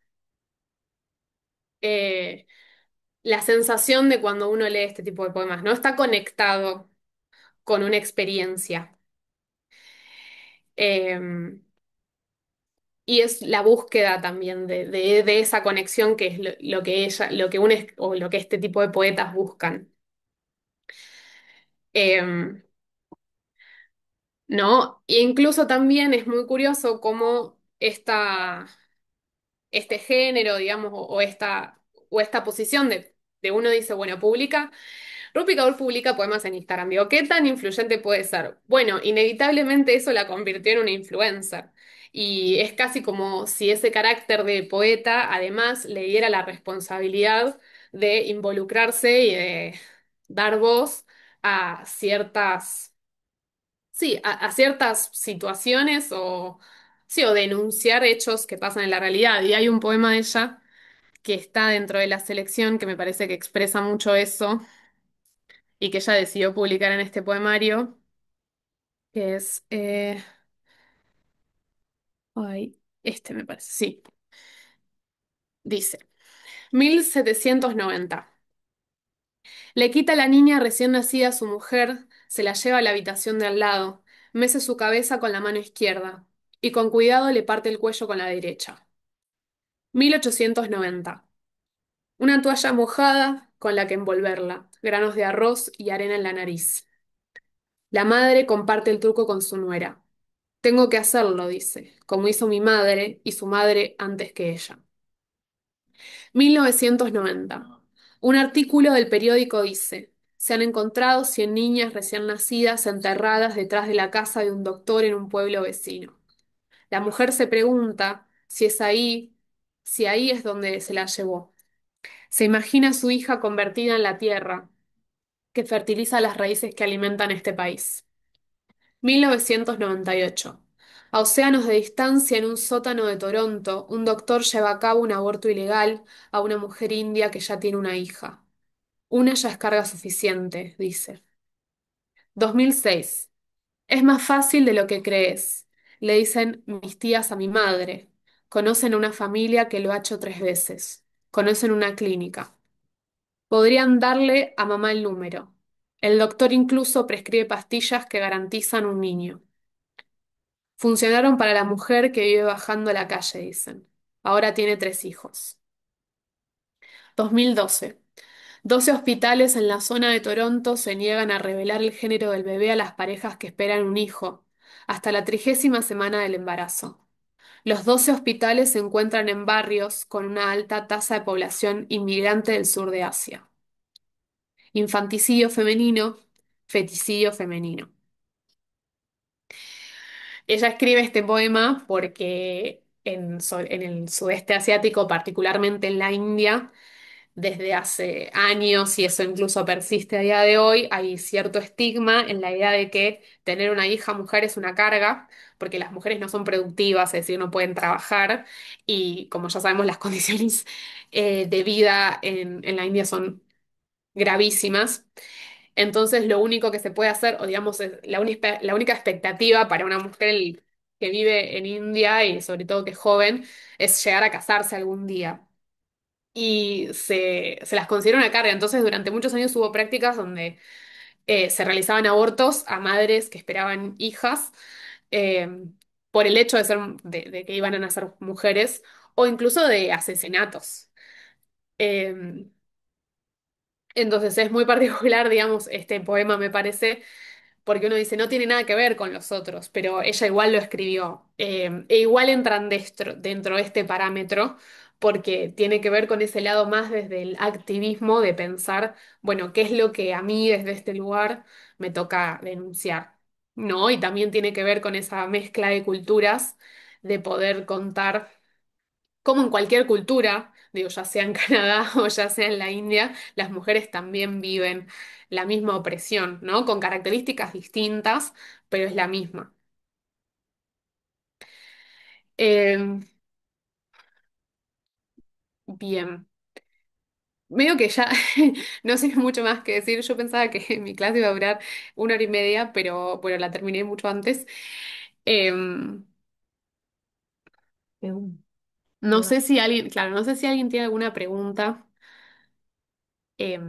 eh, la sensación de cuando uno lee este tipo de poemas, ¿no? Está conectado con una experiencia. Eh, Y es la búsqueda también de esa conexión que es lo que lo que o lo que este tipo de poetas buscan. Eh, ¿No? E incluso también es muy curioso cómo este género, digamos, o esta posición de uno dice, bueno, publica. Rupi Kaur publica poemas en Instagram. Digo, ¿qué tan influyente puede ser? Bueno, inevitablemente eso la convirtió en una influencer. Y es casi como si ese carácter de poeta además le diera la responsabilidad de involucrarse y de dar voz a sí, a ciertas situaciones sí, o denunciar hechos que pasan en la realidad. Y hay un poema de ella que está dentro de la selección que me parece que expresa mucho eso y que ella decidió publicar en este poemario, que es, ay, este me parece, sí, dice, 1790. Le quita a la niña recién nacida a su mujer, se la lleva a la habitación de al lado, mece su cabeza con la mano izquierda y con cuidado le parte el cuello con la derecha. 1890. Una toalla mojada con la que envolverla, granos de arroz y arena en la nariz. La madre comparte el truco con su nuera. Tengo que hacerlo, dice, como hizo mi madre y su madre antes que ella. 1990. Un artículo del periódico dice, se han encontrado 100 niñas recién nacidas enterradas detrás de la casa de un doctor en un pueblo vecino. La mujer se pregunta si es ahí, si ahí es donde se la llevó. Se imagina a su hija convertida en la tierra, que fertiliza las raíces que alimentan este país. 1998. A océanos de distancia, en un sótano de Toronto, un doctor lleva a cabo un aborto ilegal a una mujer india que ya tiene una hija. Una ya es carga suficiente, dice. 2006. Es más fácil de lo que crees, le dicen mis tías a mi madre. Conocen una familia que lo ha hecho 3 veces. Conocen una clínica. Podrían darle a mamá el número. El doctor incluso prescribe pastillas que garantizan un niño. Funcionaron para la mujer que vive bajando la calle, dicen. Ahora tiene 3 hijos. 2012. 12 hospitales en la zona de Toronto se niegan a revelar el género del bebé a las parejas que esperan un hijo, hasta la 30ª semana del embarazo. Los 12 hospitales se encuentran en barrios con una alta tasa de población inmigrante del sur de Asia. Infanticidio femenino, feticidio femenino. Ella escribe este poema porque en el sudeste asiático, particularmente en la India, desde hace años, y eso incluso persiste a día de hoy, hay cierto estigma en la idea de que tener una hija mujer es una carga, porque las mujeres no son productivas, es decir, no pueden trabajar, y como ya sabemos, las condiciones de vida en la India son gravísimas. Entonces, lo único que se puede hacer, o digamos, la única expectativa para una mujer que vive en India y sobre todo que es joven, es llegar a casarse algún día. Y se las considera una carga. Entonces, durante muchos años hubo prácticas donde se realizaban abortos a madres que esperaban hijas eh, por el hecho de que iban a nacer mujeres, o incluso de asesinatos. Eh, entonces es muy particular, digamos, este poema me parece, porque uno dice, no tiene nada que ver con los otros, pero ella igual lo escribió. E igual entran dentro de este parámetro, porque tiene que ver con ese lado más desde el activismo de pensar, bueno, ¿qué es lo que a mí desde este lugar me toca denunciar? ¿No? Y también tiene que ver con esa mezcla de culturas, de poder contar como en cualquier cultura, digo, ya sea en Canadá o ya sea en la India, las mujeres también viven la misma opresión, ¿no? Con características distintas, pero es la misma. Eh, bien, medio que ya no sé mucho más que decir. Yo pensaba que mi clase iba a durar 1 hora y media, pero bueno, la terminé mucho antes. Eh, no sé si alguien, claro, no sé si alguien tiene alguna pregunta, eh,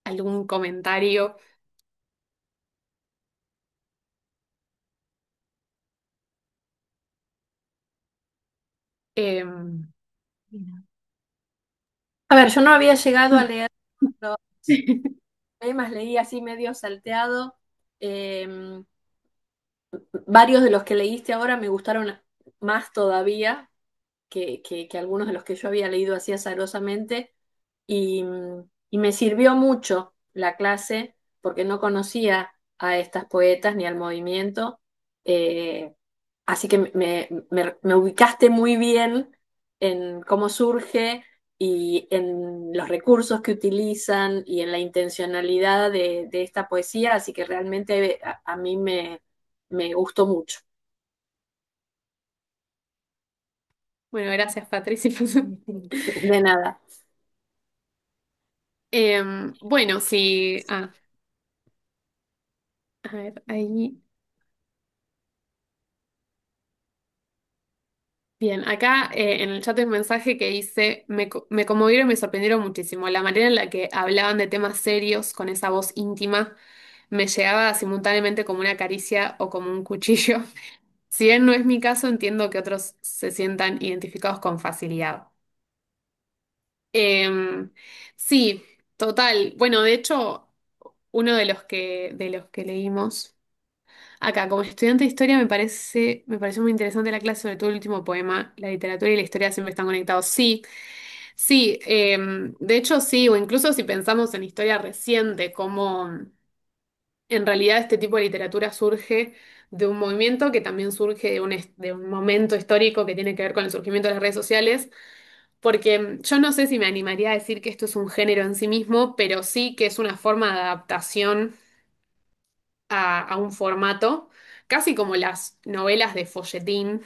algún comentario. Eh, A ver, yo no había llegado a leer los poemas, leí así medio salteado. Eh, Varios de los que leíste ahora me gustaron más todavía que algunos de los que yo había leído así azarosamente y, y me sirvió mucho la clase porque no conocía a estas poetas ni al movimiento. Eh, Así que me ubicaste muy bien en cómo surge y en los recursos que utilizan y en la intencionalidad de esta poesía, así que realmente a mí me gustó mucho. bueno, gracias, Patricia. De nada. Bueno, sí. A ver, ahí. Bien, acá en el chat hay un mensaje que dice, me conmovieron y me sorprendieron muchísimo. La manera en la que hablaban de temas serios con esa voz íntima me llegaba simultáneamente como una caricia o como un cuchillo. Si bien no es mi caso, entiendo que otros se sientan identificados con facilidad. Em, sí, total. Bueno, de hecho, uno de los que leímos. Acá, como estudiante de historia, me pareció muy interesante la clase, sobre todo el último poema. La literatura y la historia siempre están conectados. Sí, sí, de hecho sí, o incluso si pensamos en historia reciente, como en realidad este tipo de literatura surge de un movimiento que también surge de un momento histórico que tiene que ver con el surgimiento de las redes sociales, porque yo no sé si me animaría a decir que esto es un género en sí mismo, pero sí que es una forma de adaptación a un formato, casi como las novelas de folletín.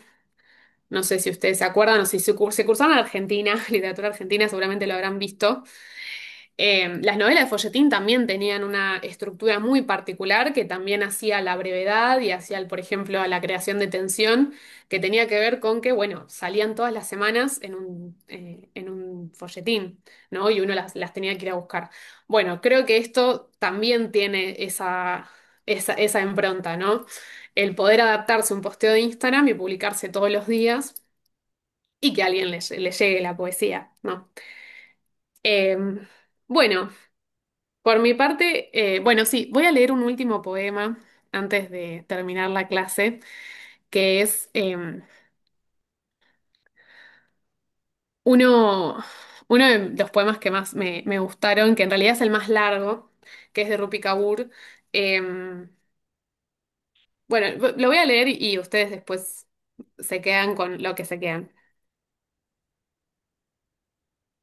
No sé si ustedes se acuerdan o si se cursaron en Argentina, literatura argentina, seguramente lo habrán visto. Las novelas de folletín también tenían una estructura muy particular que también hacía la brevedad y hacía, por ejemplo, la creación de tensión, que tenía que ver con que, bueno, salían todas las semanas en un folletín, ¿no? Y uno las tenía que ir a buscar. Bueno, creo que esto también tiene esa impronta, ¿no? El poder adaptarse a un posteo de Instagram y publicarse todos los días y que a alguien le llegue la poesía, ¿no? Bueno. Por mi parte, bueno, sí, voy a leer un último poema antes de terminar la clase, que es uno, uno de los poemas que más me gustaron, que en realidad es el más largo, que es de Rupi Kaur. Eh, bueno, lo voy a leer y ustedes después se quedan con lo que se quedan.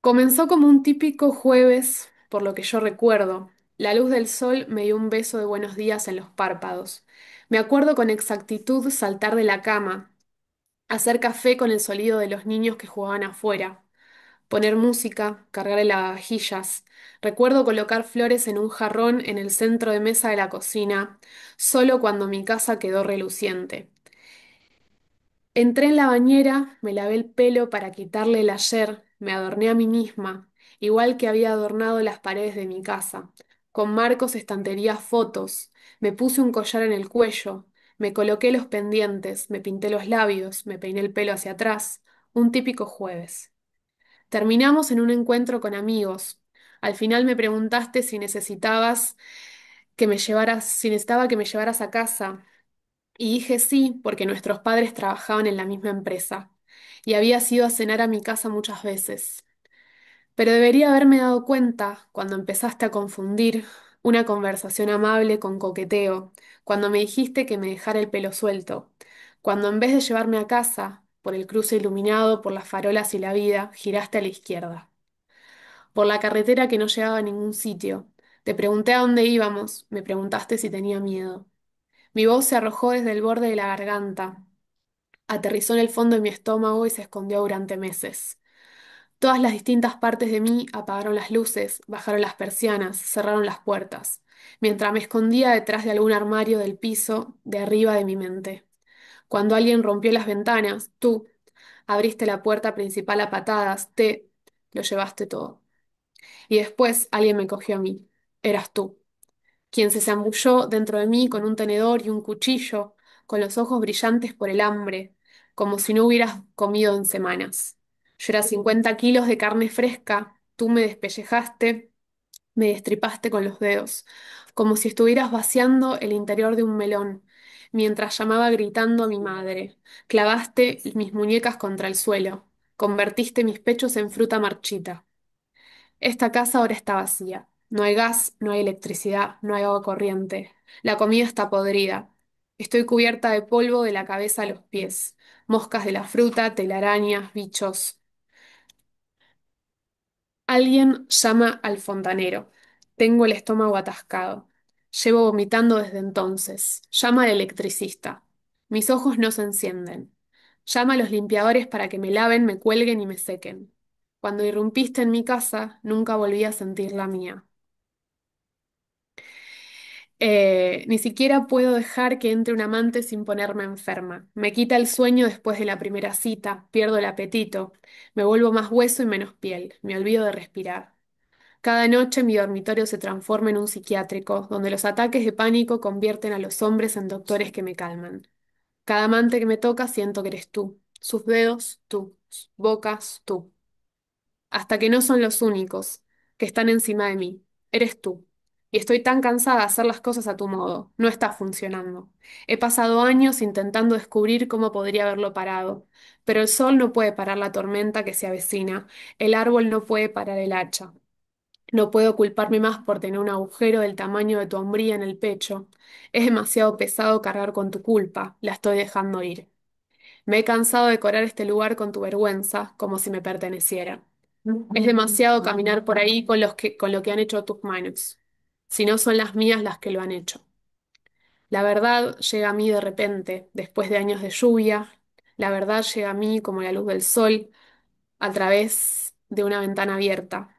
Comenzó como un típico jueves, por lo que yo recuerdo. La luz del sol me dio un beso de buenos días en los párpados. Me acuerdo con exactitud saltar de la cama, hacer café con el sonido de los niños que jugaban afuera, poner música, cargar el lavavajillas. Recuerdo colocar flores en un jarrón en el centro de mesa de la cocina, solo cuando mi casa quedó reluciente. Entré en la bañera, me lavé el pelo para quitarle el ayer, me adorné a mí misma, igual que había adornado las paredes de mi casa, con marcos, estanterías, fotos, me puse un collar en el cuello, me coloqué los pendientes, me pinté los labios, me peiné el pelo hacia atrás, un típico jueves. Terminamos en un encuentro con amigos. Al final me preguntaste si necesitabas que me llevaras, si necesitaba que me llevaras a casa. Y dije sí, porque nuestros padres trabajaban en la misma empresa y habías ido a cenar a mi casa muchas veces. Pero debería haberme dado cuenta cuando empezaste a confundir una conversación amable con coqueteo, cuando me dijiste que me dejara el pelo suelto, cuando en vez de llevarme a casa, por el cruce iluminado por las farolas y la vida, giraste a la izquierda, por la carretera que no llegaba a ningún sitio. Te pregunté a dónde íbamos, me preguntaste si tenía miedo. Mi voz se arrojó desde el borde de la garganta. Aterrizó en el fondo de mi estómago y se escondió durante meses. Todas las distintas partes de mí apagaron las luces, bajaron las persianas, cerraron las puertas, mientras me escondía detrás de algún armario del piso de arriba de mi mente. Cuando alguien rompió las ventanas, tú abriste la puerta principal a patadas, te lo llevaste todo. Y después alguien me cogió a mí. Eras tú quien se zambulló dentro de mí con un tenedor y un cuchillo, con los ojos brillantes por el hambre, como si no hubieras comido en semanas. Yo era 50 kilos de carne fresca, tú me despellejaste, me destripaste con los dedos, como si estuvieras vaciando el interior de un melón, mientras llamaba gritando a mi madre. Clavaste mis muñecas contra el suelo, convertiste mis pechos en fruta marchita. Esta casa ahora está vacía. No hay gas, no hay electricidad, no hay agua corriente. La comida está podrida. Estoy cubierta de polvo de la cabeza a los pies. Moscas de la fruta, telarañas, bichos. Alguien llama al fontanero. Tengo el estómago atascado. Llevo vomitando desde entonces. Llama al electricista. Mis ojos no se encienden. Llama a los limpiadores para que me laven, me cuelguen y me sequen. Cuando irrumpiste en mi casa, nunca volví a sentir la mía. Ni siquiera puedo dejar que entre un amante sin ponerme enferma. Me quita el sueño después de la primera cita, pierdo el apetito, me vuelvo más hueso y menos piel, me olvido de respirar. Cada noche mi dormitorio se transforma en un psiquiátrico, donde los ataques de pánico convierten a los hombres en doctores que me calman. Cada amante que me toca siento que eres tú, sus dedos tú, sus bocas tú, hasta que no son los únicos que están encima de mí. Eres tú. Y estoy tan cansada de hacer las cosas a tu modo. No está funcionando. He pasado años intentando descubrir cómo podría haberlo parado, pero el sol no puede parar la tormenta que se avecina, el árbol no puede parar el hacha. No puedo culparme más por tener un agujero del tamaño de tu hombría en el pecho. Es demasiado pesado cargar con tu culpa, la estoy dejando ir. Me he cansado de decorar este lugar con tu vergüenza, como si me perteneciera. Es demasiado caminar por ahí con lo que han hecho tus manos, si no son las mías las que lo han hecho. La verdad llega a mí de repente, después de años de lluvia. La verdad llega a mí como la luz del sol, a través de una ventana abierta.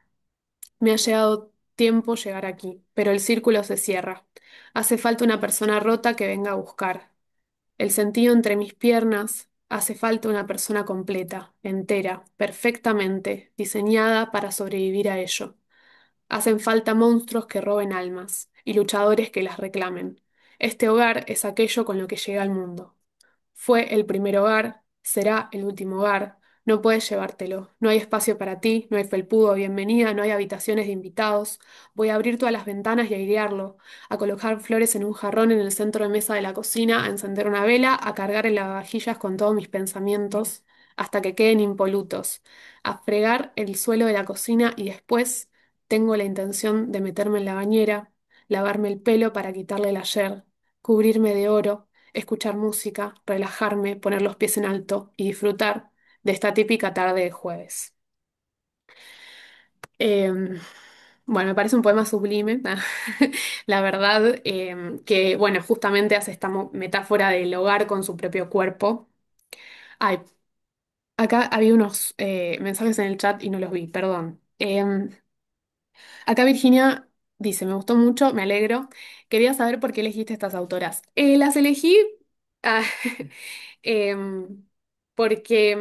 Me ha llegado tiempo llegar aquí, pero el círculo se cierra. Hace falta una persona rota que venga a buscar. El sentido entre mis piernas, hace falta una persona completa, entera, perfectamente, diseñada para sobrevivir a ello. Hacen falta monstruos que roben almas y luchadores que las reclamen. Este hogar es aquello con lo que llega al mundo. Fue el primer hogar, será el último hogar. No puedes llevártelo. No hay espacio para ti, no hay felpudo, bienvenida, no hay habitaciones de invitados. Voy a abrir todas las ventanas y airearlo, a colocar flores en un jarrón en el centro de mesa de la cocina, a encender una vela, a cargar en lavavajillas con todos mis pensamientos, hasta que queden impolutos, a fregar el suelo de la cocina y después tengo la intención de meterme en la bañera, lavarme el pelo para quitarle el ayer, cubrirme de oro, escuchar música, relajarme, poner los pies en alto y disfrutar de esta típica tarde de jueves. Em, bueno, me parece un poema sublime, la verdad, que, bueno, justamente hace esta metáfora del hogar con su propio cuerpo. Ay, acá había unos mensajes en el chat y no los vi, perdón. Acá Virginia dice, me gustó mucho, me alegro. Quería saber por qué elegiste estas autoras. Las elegí ah, em, porque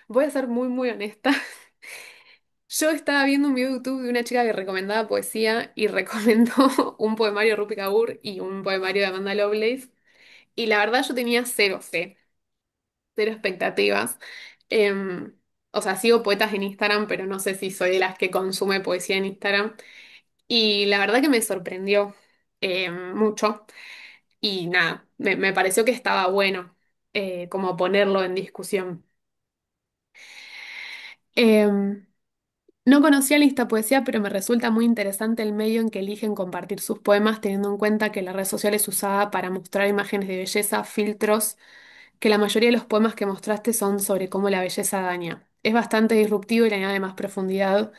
voy a ser muy, muy honesta. Yo estaba viendo un video de YouTube de una chica que recomendaba poesía y recomendó un poemario de Rupi Kaur y un poemario de Amanda Lovelace. Y la verdad yo tenía cero fe, cero expectativas. Em, o sea, sigo poetas en Instagram, pero no sé si soy de las que consume poesía en Instagram. Y la verdad que me sorprendió mucho. Y nada, me pareció que estaba bueno como ponerlo en discusión. Em, no conocía la poesía, pero me resulta muy interesante el medio en que eligen compartir sus poemas, teniendo en cuenta que la red social es usada para mostrar imágenes de belleza, filtros, que la mayoría de los poemas que mostraste son sobre cómo la belleza daña. Es bastante disruptivo y le añade más profundidad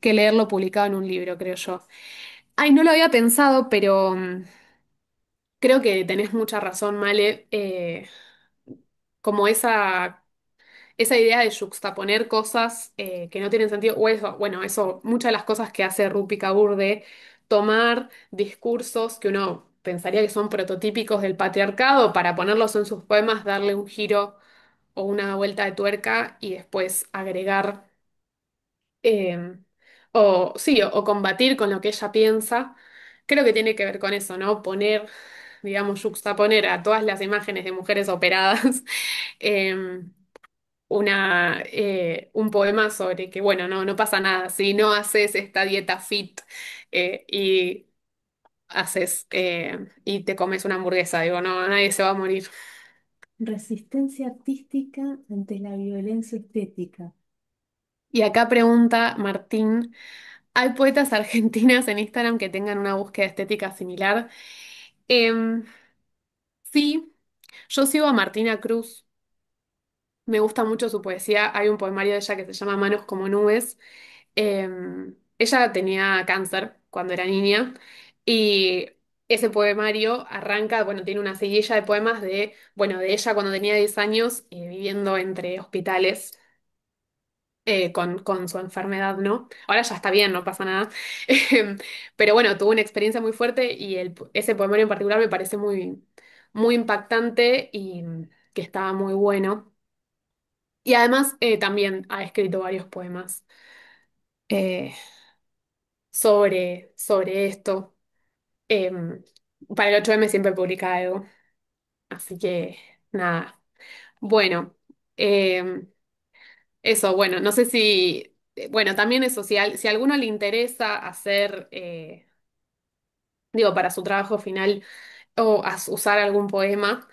que leerlo publicado en un libro, creo yo. Ay, no lo había pensado, pero creo que tenés mucha razón, Male. Como esa idea de juxtaponer cosas que no tienen sentido, o eso, bueno, eso, muchas de las cosas que hace Rupi Kaur de tomar discursos que uno pensaría que son prototípicos del patriarcado para ponerlos en sus poemas, darle un giro o una vuelta de tuerca y después agregar, eh, o sí, o combatir con lo que ella piensa. Creo que tiene que ver con eso, ¿no? Poner, digamos, juxtaponer a todas las imágenes de mujeres operadas. em, un poema sobre que, bueno, no pasa nada si no haces esta dieta fit y haces y te comes una hamburguesa, digo, no, nadie se va a morir. Resistencia artística ante la violencia estética. Y acá pregunta Martín, ¿hay poetas argentinas en Instagram que tengan una búsqueda estética similar? Em, sí, yo sigo a Martina Cruz. Me gusta mucho su poesía. Hay un poemario de ella que se llama Manos como nubes. Ella tenía cáncer cuando era niña y ese poemario arranca, bueno, tiene una seguilla de poemas de, bueno, de ella cuando tenía 10 años viviendo entre hospitales con su enfermedad, ¿no? Ahora ya está bien, no pasa nada. Pero bueno, tuvo una experiencia muy fuerte y ese poemario en particular me parece muy, muy impactante y que estaba muy bueno. Y además también ha escrito varios poemas eh, sobre esto. Em, para el 8M siempre publica algo. Así que nada. Bueno, em, eso, bueno, no sé si, bueno, también eso, si a alguno le interesa hacer, digo, para su trabajo final o usar algún poema,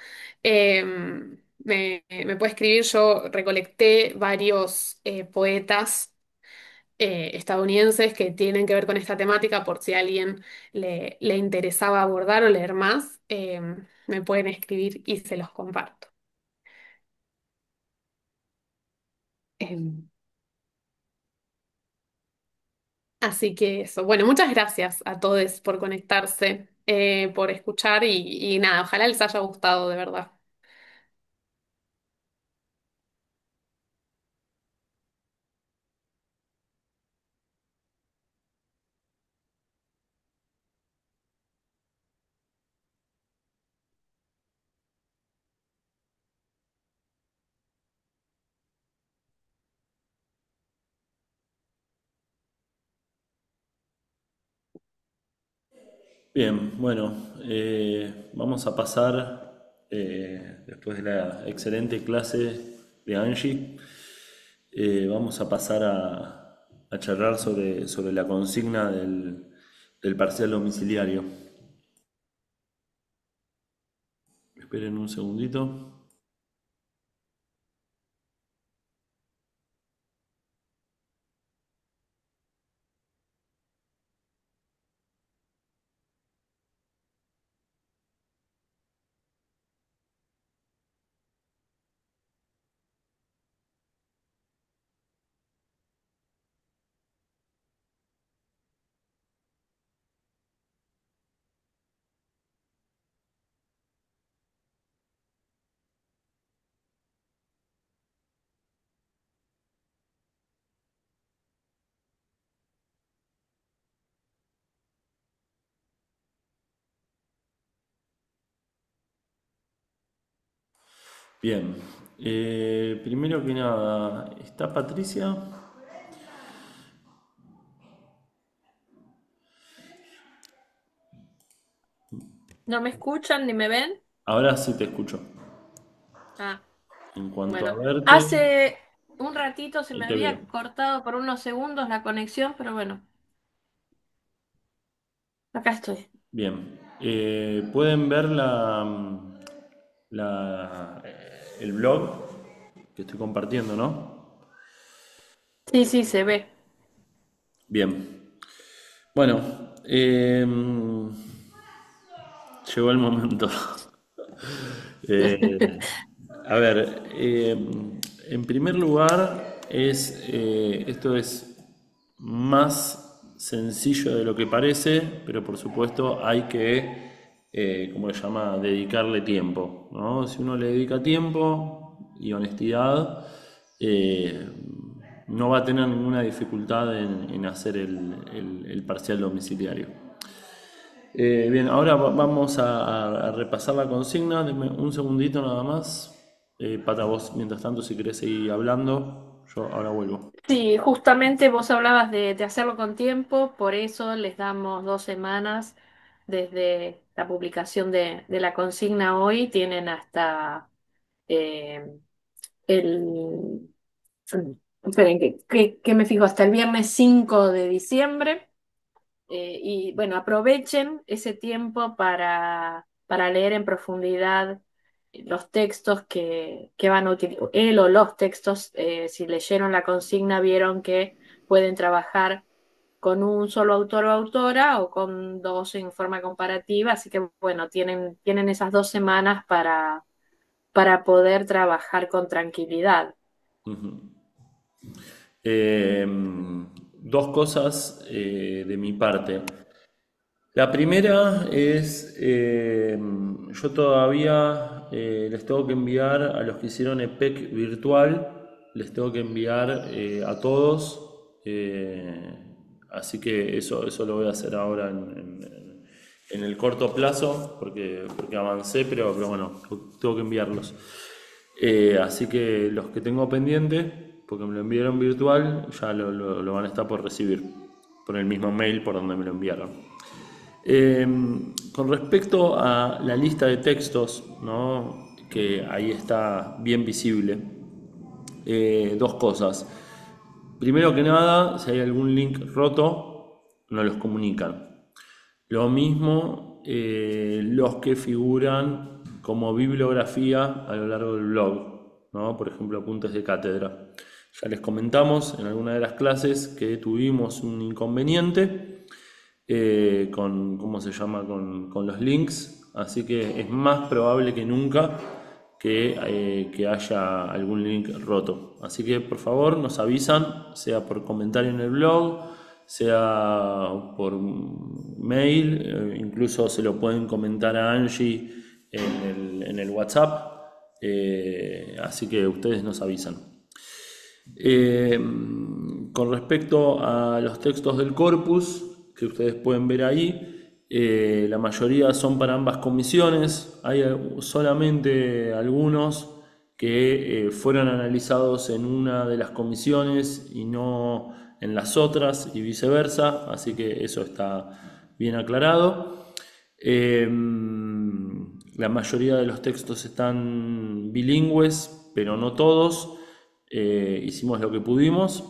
me puede escribir. Yo recolecté varios poetas estadounidenses que tienen que ver con esta temática por si a alguien le interesaba abordar o leer más, me pueden escribir y se los comparto. Em, Así que eso. Bueno, muchas gracias a todos por conectarse, por escuchar y nada, ojalá les haya gustado de verdad. Bien, bueno, vamos a pasar, después de la excelente clase de Angie, vamos a pasar a charlar sobre la consigna del parcial domiciliario. Esperen un segundito. Bien, primero que nada, ¿está Patricia? ¿No me escuchan ni me ven? Ahora sí te escucho. Ah, En cuanto a bueno. verte, Hace un ratito se ahí me te veo. había cortado por unos segundos la conexión, pero bueno, acá estoy. Bien, pueden ver el blog que estoy compartiendo, ¿no? Sí, sí, se ve. Bien, bueno, llegó el momento. Eh, a ver, en primer lugar, esto es más sencillo de lo que parece, pero por supuesto hay que, como se llama, dedicarle tiempo, ¿no? Si uno le dedica tiempo y honestidad, eh, no va a tener ninguna dificultad en hacer el parcial domiciliario. Bien, ahora vamos a repasar la consigna. Deme un segundito nada más. Pata, vos, mientras tanto, si querés seguir hablando, yo ahora vuelvo. Sí, justamente vos hablabas de hacerlo con tiempo, por eso les damos 2 semanas desde la publicación de la consigna hoy. Tienen hasta eh, el... Esperen, que me fijo, hasta el viernes 5 de diciembre. Y bueno, aprovechen ese tiempo para leer en profundidad los textos que van a utilizar, él o los textos, si leyeron la consigna, vieron que pueden trabajar con un solo autor o autora o con dos en forma comparativa, así que bueno, tienen esas 2 semanas para poder trabajar con tranquilidad. Ujú. Eh, Dos cosas de mi parte. La primera es, yo todavía les tengo que enviar a los que hicieron EPEC virtual les tengo que enviar a todos, así que eso lo voy a hacer ahora en el corto plazo, porque avancé, pero bueno, tengo que enviarlos. Así que los que tengo pendiente, porque me lo enviaron virtual, ya lo van a estar por recibir, por el mismo mail por donde me lo enviaron. Con respecto a la lista de textos, ¿no? Que ahí está bien visible, dos cosas. Primero que nada, si hay algún link roto, nos los comunican. Lo mismo los que figuran como bibliografía a lo largo del blog, ¿no? Por ejemplo, apuntes de cátedra. Ya les comentamos en alguna de las clases que tuvimos un inconveniente ¿cómo se llama? Con los links, así que es más probable que nunca que haya algún link roto. Así que por favor nos avisan, sea por comentario en el blog, sea por mail, incluso se lo pueden comentar a Angie en el WhatsApp, así que ustedes nos avisan. Eh, con respecto a los textos del corpus, que ustedes pueden ver ahí, la mayoría son para ambas comisiones. Hay solamente algunos que fueron analizados en una de las comisiones y no en las otras y viceversa, así que eso está bien aclarado. La mayoría de los textos están bilingües, pero no todos. Hicimos lo que pudimos.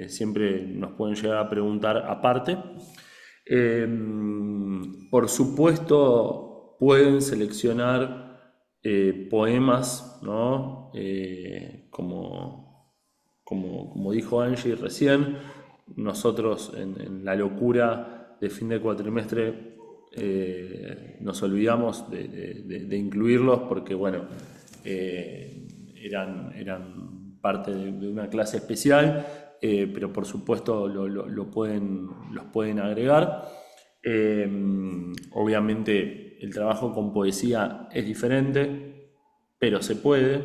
Siempre nos pueden llegar a preguntar aparte. Por supuesto, pueden seleccionar poemas, ¿no? Como dijo Angie recién, nosotros en la locura de fin de cuatrimestre nos olvidamos de incluirlos porque, bueno, eran parte de una clase especial, pero por supuesto los pueden agregar. Obviamente el trabajo con poesía es diferente, pero se puede.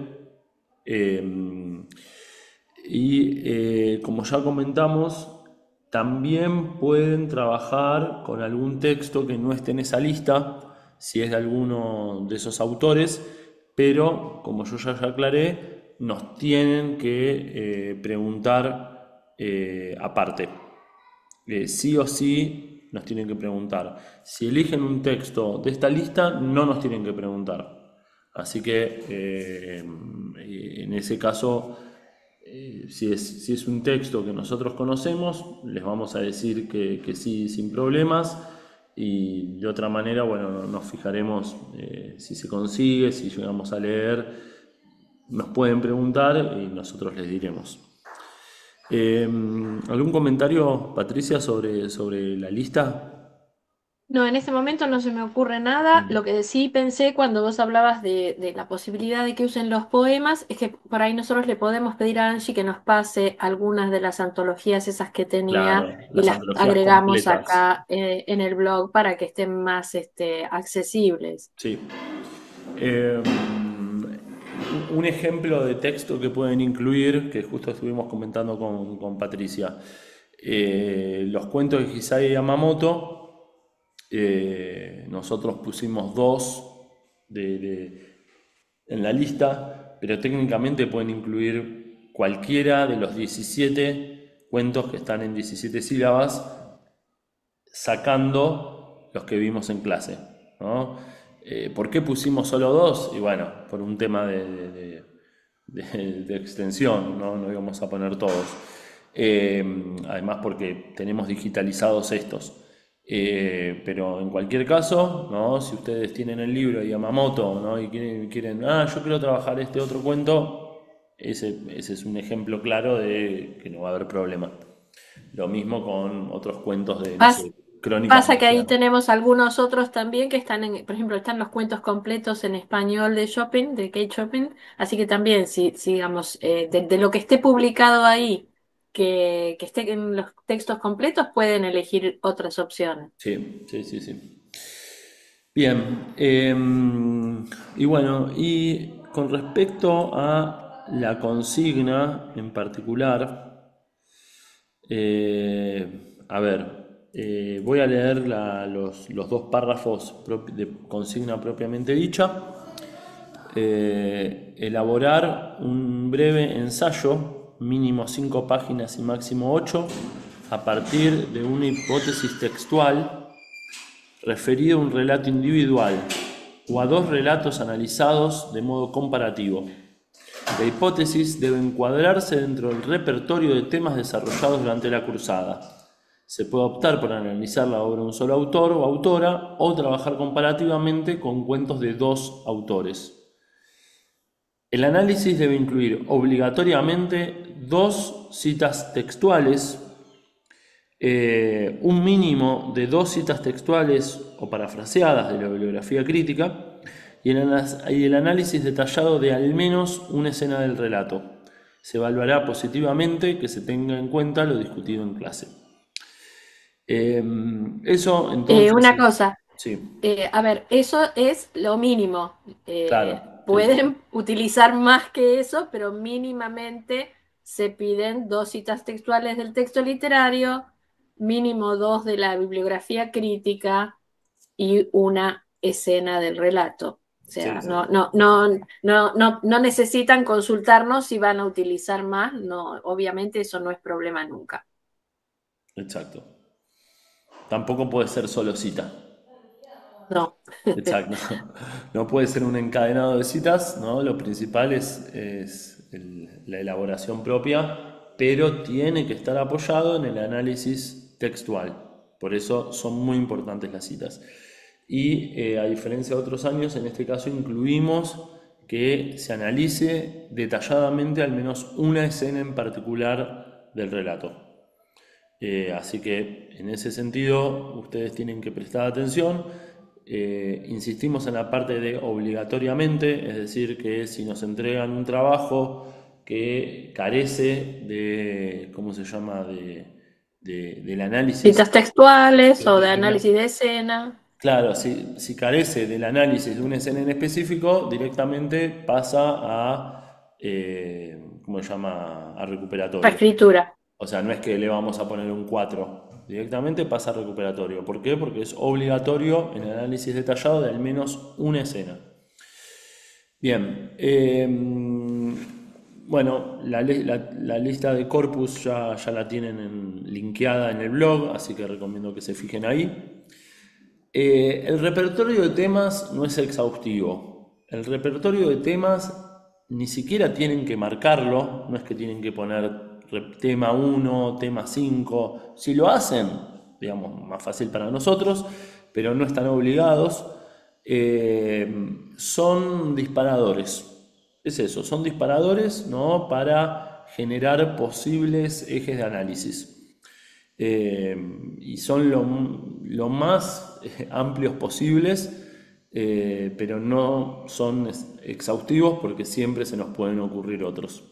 Como ya comentamos, también pueden trabajar con algún texto que no esté en esa lista, si es de alguno de esos autores, pero como yo ya aclaré, nos tienen que preguntar aparte. Sí o sí nos tienen que preguntar. Si eligen un texto de esta lista, no nos tienen que preguntar. Así que en ese caso, si es un texto que nosotros conocemos, les vamos a decir que sí sin problemas. Y de otra manera, bueno, nos fijaremos si se consigue, si llegamos a leer, nos pueden preguntar y nosotros les diremos. ¿Algún comentario, Patricia, sobre la lista? No, en este momento no se me ocurre nada. Lo que sí pensé cuando vos hablabas de la posibilidad de que usen los poemas es que por ahí nosotros le podemos pedir a Angie que nos pase algunas de las antologías esas que Claro, tenía y las las antologías agregamos completas. acá en el blog para que estén más accesibles. Sí. Eh, un ejemplo de texto que pueden incluir, que justo estuvimos comentando con Patricia, los cuentos de Hisai Yamamoto. Nosotros pusimos dos en la lista, pero técnicamente pueden incluir cualquiera de los 17 cuentos que están en 17 sílabas, sacando los que vimos en clase, ¿no? ¿Por qué pusimos solo dos? Y bueno, por un tema de extensión, ¿no? No íbamos a poner todos. Además porque tenemos digitalizados estos. Pero en cualquier caso, ¿no? Si ustedes tienen el libro de Yamamoto, ¿no? Y quieren, yo quiero trabajar este otro cuento, ese es un ejemplo claro de que no va a haber problema. Lo mismo con otros cuentos de, no Pas- sé, crónicas Pasa que ahí marcianas. tenemos algunos otros también que están por ejemplo, están los cuentos completos en español de Chopin, de Kate Chopin, así que también, si digamos, de lo que esté publicado ahí, que esté en los textos completos, pueden elegir otras opciones. Sí, sí, sí, sí. Bien, y bueno, y con respecto a la consigna en particular, a ver, voy a leer los dos párrafos de consigna propiamente dicha. Elaborar un breve ensayo, mínimo 5 páginas y máximo 8, a partir de una hipótesis textual referida a un relato individual o a dos relatos analizados de modo comparativo. La hipótesis debe encuadrarse dentro del repertorio de temas desarrollados durante la cruzada. Se puede optar por analizar la obra de un solo autor o autora o trabajar comparativamente con cuentos de dos autores. El análisis debe incluir obligatoriamente 2 citas textuales, un mínimo de 2 citas textuales o parafraseadas de la bibliografía crítica y el análisis detallado de al menos una escena del relato. Se evaluará positivamente que se tenga en cuenta lo discutido en clase. Eso entonces... Una cosa, Sí, a ver, eso es lo mínimo. claro. Pueden utilizar más que eso, pero mínimamente se piden 2 citas textuales del texto literario, mínimo 2 de la bibliografía crítica y una escena del relato. O Sí, sea, sí, no necesitan consultarnos si van a utilizar más. No, obviamente eso no es problema nunca. exacto. Tampoco puede ser solo cita. No. Exacto. No puede ser un encadenado de citas, ¿no? Lo principal es la elaboración propia, pero tiene que estar apoyado en el análisis textual. Por eso son muy importantes las citas. Y a diferencia de otros años, en este caso incluimos que se analice detalladamente al menos una escena en particular del relato. Así que en ese sentido ustedes tienen que prestar atención. Insistimos en la parte de obligatoriamente, es decir, que si nos entregan un trabajo que carece de, ¿cómo se llama?, del análisis. Citas textuales o de análisis de escena. Claro, si carece del análisis de una escena en específico, directamente pasa a, ¿cómo se llama?, a recuperatorio. Reescritura. O sea, no es que le vamos a poner un 4, directamente pasa a recuperatorio. ¿Por qué? Porque es obligatorio el análisis detallado de al menos una escena. Bien, bueno, la lista de corpus ya la tienen linkeada en el blog, así que recomiendo que se fijen ahí. El repertorio de temas no es exhaustivo. El repertorio de temas ni siquiera tienen que marcarlo, no es que tienen que poner tema 1, tema 5. Si lo hacen, digamos, más fácil para nosotros, pero no están obligados. Son disparadores. Es eso, son disparadores, ¿no?, para generar posibles ejes de análisis. Y son lo más amplios posibles, pero no son exhaustivos porque siempre se nos pueden ocurrir otros.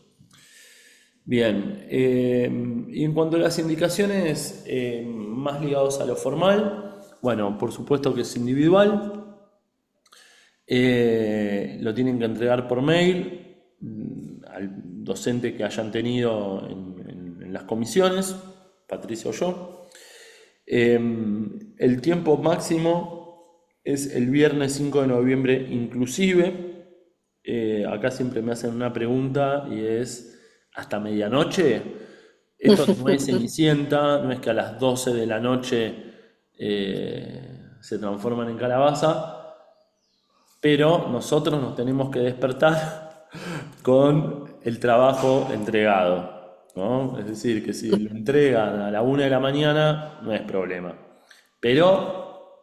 Bien, y en cuanto a las indicaciones más ligados a lo formal, bueno, por supuesto que es individual, lo tienen que entregar por mail al docente que hayan tenido en las comisiones, Patricia o yo. El tiempo máximo es el viernes 5 de noviembre inclusive. Acá siempre me hacen una pregunta y es, ¿hasta medianoche? Esto no es Cenicienta, no es que a las 12 de la noche se transforman en calabaza, pero nosotros nos tenemos que despertar con el trabajo entregado, ¿no? Es decir, que si lo entregan a la 1 de la mañana, no es problema. Pero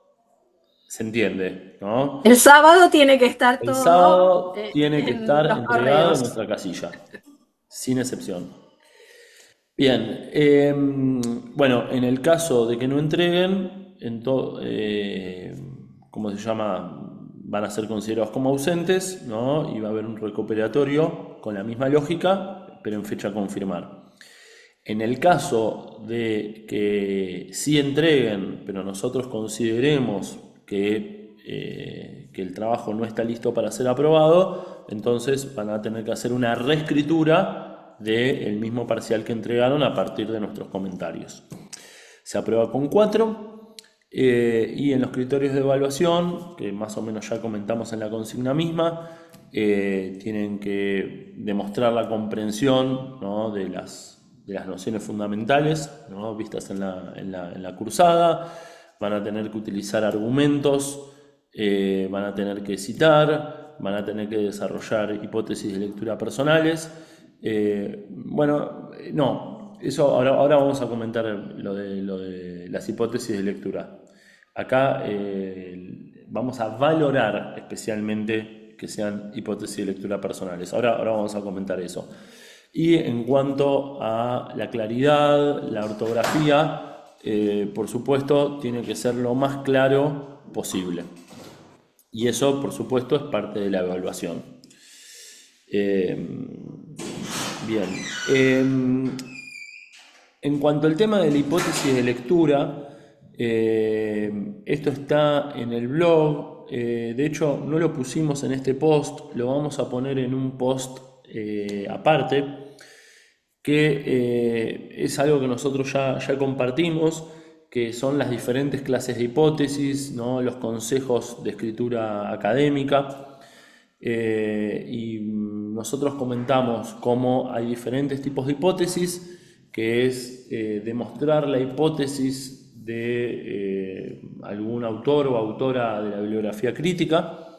se entiende, ¿no? El sábado tiene que estar El todo sábado tiene que en estar los entregado en correos. nuestra casilla, sin excepción. Bien, bueno, en el caso de que no entreguen, ¿cómo se llama? Van a ser considerados como ausentes, ¿no? Y va a haber un recuperatorio con la misma lógica, pero en fecha a confirmar. En el caso de que sí entreguen, pero nosotros consideremos que que el trabajo no está listo para ser aprobado, entonces van a tener que hacer una reescritura del mismo parcial que entregaron a partir de nuestros comentarios. Se aprueba con 4 y en los criterios de evaluación, que más o menos ya comentamos en la consigna misma, tienen que demostrar la comprensión, ¿no?, de las nociones fundamentales, ¿no?, vistas en la cursada. Van a tener que utilizar argumentos, van a tener que citar, van a tener que desarrollar hipótesis de lectura personales. No, eso ahora vamos a comentar lo de las hipótesis de lectura. Acá vamos a valorar especialmente que sean hipótesis de lectura personales. Ahora vamos a comentar eso. Y en cuanto a la claridad, la ortografía, por supuesto, tiene que ser lo más claro posible. Y eso, por supuesto, es parte de la evaluación. Bien. En cuanto al tema de la hipótesis de lectura, esto está en el blog. De hecho, no lo pusimos en este post, lo vamos a poner en un post aparte, que es algo que nosotros ya compartimos, que son las diferentes clases de hipótesis, ¿no?, los consejos de escritura académica. Y nosotros comentamos cómo hay diferentes tipos de hipótesis, que es demostrar la hipótesis de algún autor o autora de la bibliografía crítica,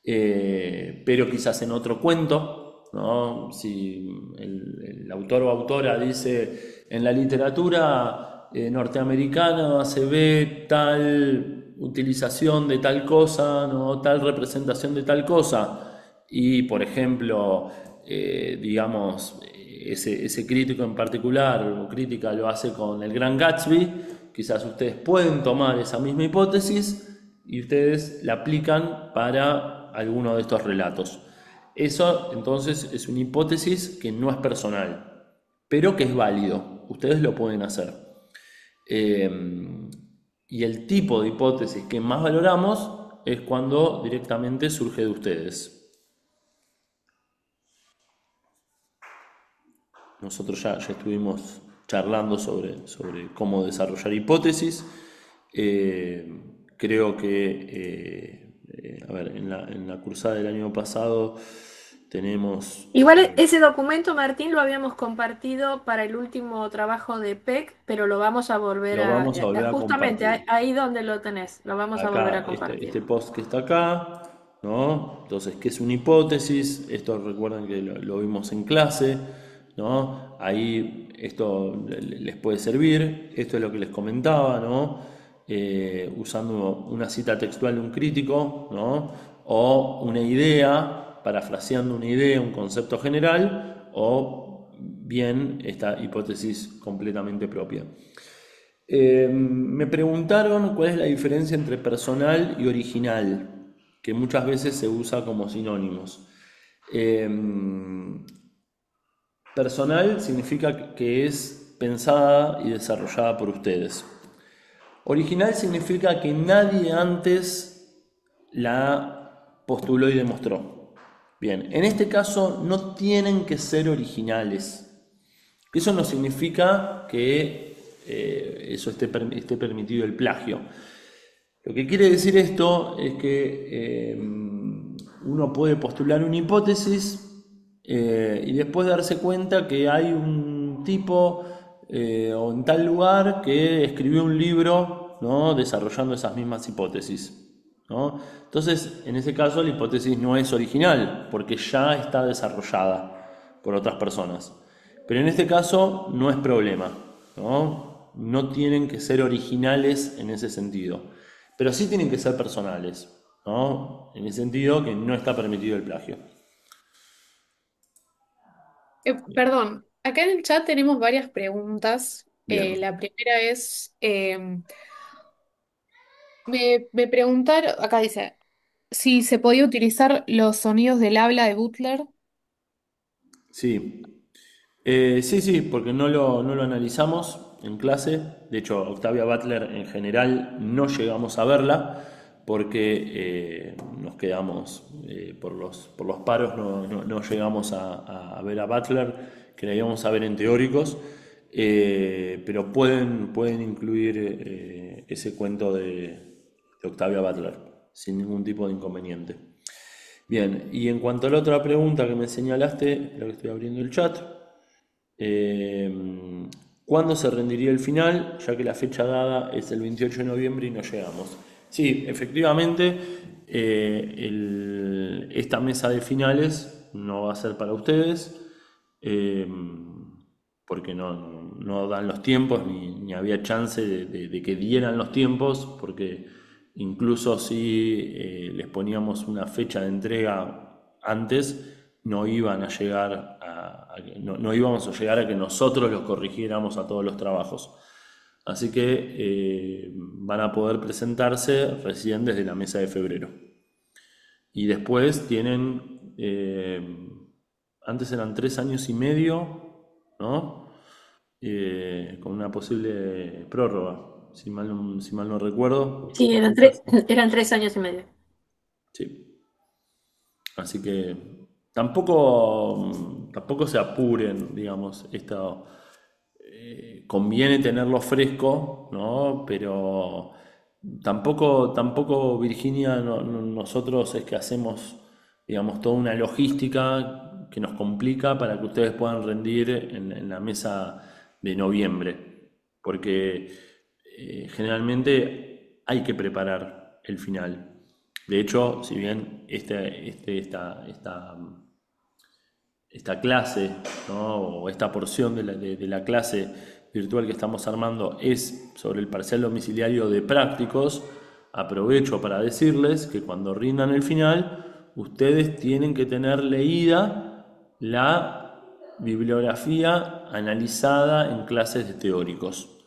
pero quizás en otro cuento, ¿no? Si el autor o autora dice: en la literatura norteamericana se ve tal utilización de tal cosa, ¿no?, tal representación de tal cosa, y por ejemplo, digamos, ese crítico en particular o crítica lo hace con El Gran Gatsby, quizás ustedes pueden tomar esa misma hipótesis y ustedes la aplican para alguno de estos relatos. Eso entonces es una hipótesis que no es personal, pero que es válido. Ustedes lo pueden hacer. Y el tipo de hipótesis que más valoramos es cuando directamente surge de ustedes. Nosotros ya estuvimos charlando sobre cómo desarrollar hipótesis. Creo que, a ver, en la cursada del año pasado tenemos... Igual ese documento, Martín, lo habíamos compartido para el último trabajo de PEC, pero lo vamos a volver Lo vamos a volver a justamente compartir. ahí donde lo tenés, lo vamos a volver a Acá, compartir. este post que está acá, ¿no? Entonces, ¿qué es una hipótesis? Esto recuerden que lo vimos en clase, ¿no? Ahí esto les puede servir. Esto es lo que les comentaba, ¿no? Usando una cita textual de un crítico, ¿no?, o una idea, parafraseando una idea, un concepto general, o bien esta hipótesis completamente propia. Me preguntaron cuál es la diferencia entre personal y original, que muchas veces se usa como sinónimos. Personal significa que es pensada y desarrollada por ustedes. Original significa que nadie antes la postuló y demostró. Bien, en este caso no tienen que ser originales. Eso no significa que eso esté permitido el plagio. Lo que quiere decir esto es que uno puede postular una hipótesis y después darse cuenta que hay un tipo o en tal lugar que escribió un libro, ¿no?, desarrollando esas mismas hipótesis, ¿no? Entonces, en ese caso, la hipótesis no es original porque ya está desarrollada por otras personas. Pero en este caso no es problema, ¿no? No tienen que ser originales en ese sentido, pero sí tienen que ser personales, ¿no?, en el sentido que no está permitido el plagio. Perdón, acá en el chat tenemos varias preguntas. Bien. La primera es, me preguntaron, acá dice, si se podía utilizar los sonidos del habla de Butler. Sí. Sí, porque no lo analizamos en clase. De hecho, Octavia Butler en general no llegamos a verla porque nos quedamos por los paros, no llegamos a ver a Butler, que la íbamos a ver en teóricos, pero pueden incluir ese cuento de Octavia Butler sin ningún tipo de inconveniente. Bien, y en cuanto a la otra pregunta que me señalaste, la que estoy abriendo el chat, ¿cuándo se rendiría el final? Ya que la fecha dada es el 28 de noviembre y no llegamos. Sí, efectivamente, esta mesa de finales no va a ser para ustedes, porque no dan los tiempos, ni había chance de que dieran los tiempos, porque incluso si les poníamos una fecha de entrega antes, no iban a llegar no íbamos a llegar a que nosotros los corrigiéramos a todos los trabajos. Así que van a poder presentarse recién desde la mesa de febrero. Y después tienen, antes eran 3 años y medio, ¿no? Con una posible prórroga, si mal no recuerdo. Sí, eran 3 años y medio. Sí. Así que tampoco se apuren, digamos, esto conviene tenerlo fresco, ¿no? Pero tampoco Virginia, nosotros es que hacemos, digamos, toda una logística que nos complica para que ustedes puedan rendir en la mesa de noviembre, porque generalmente hay que preparar el final. De hecho, si bien esta clase, ¿no? O esta porción de la clase virtual que estamos armando es sobre el parcial domiciliario de prácticos, aprovecho para decirles que cuando rindan el final, ustedes tienen que tener leída la bibliografía analizada en clases de teóricos.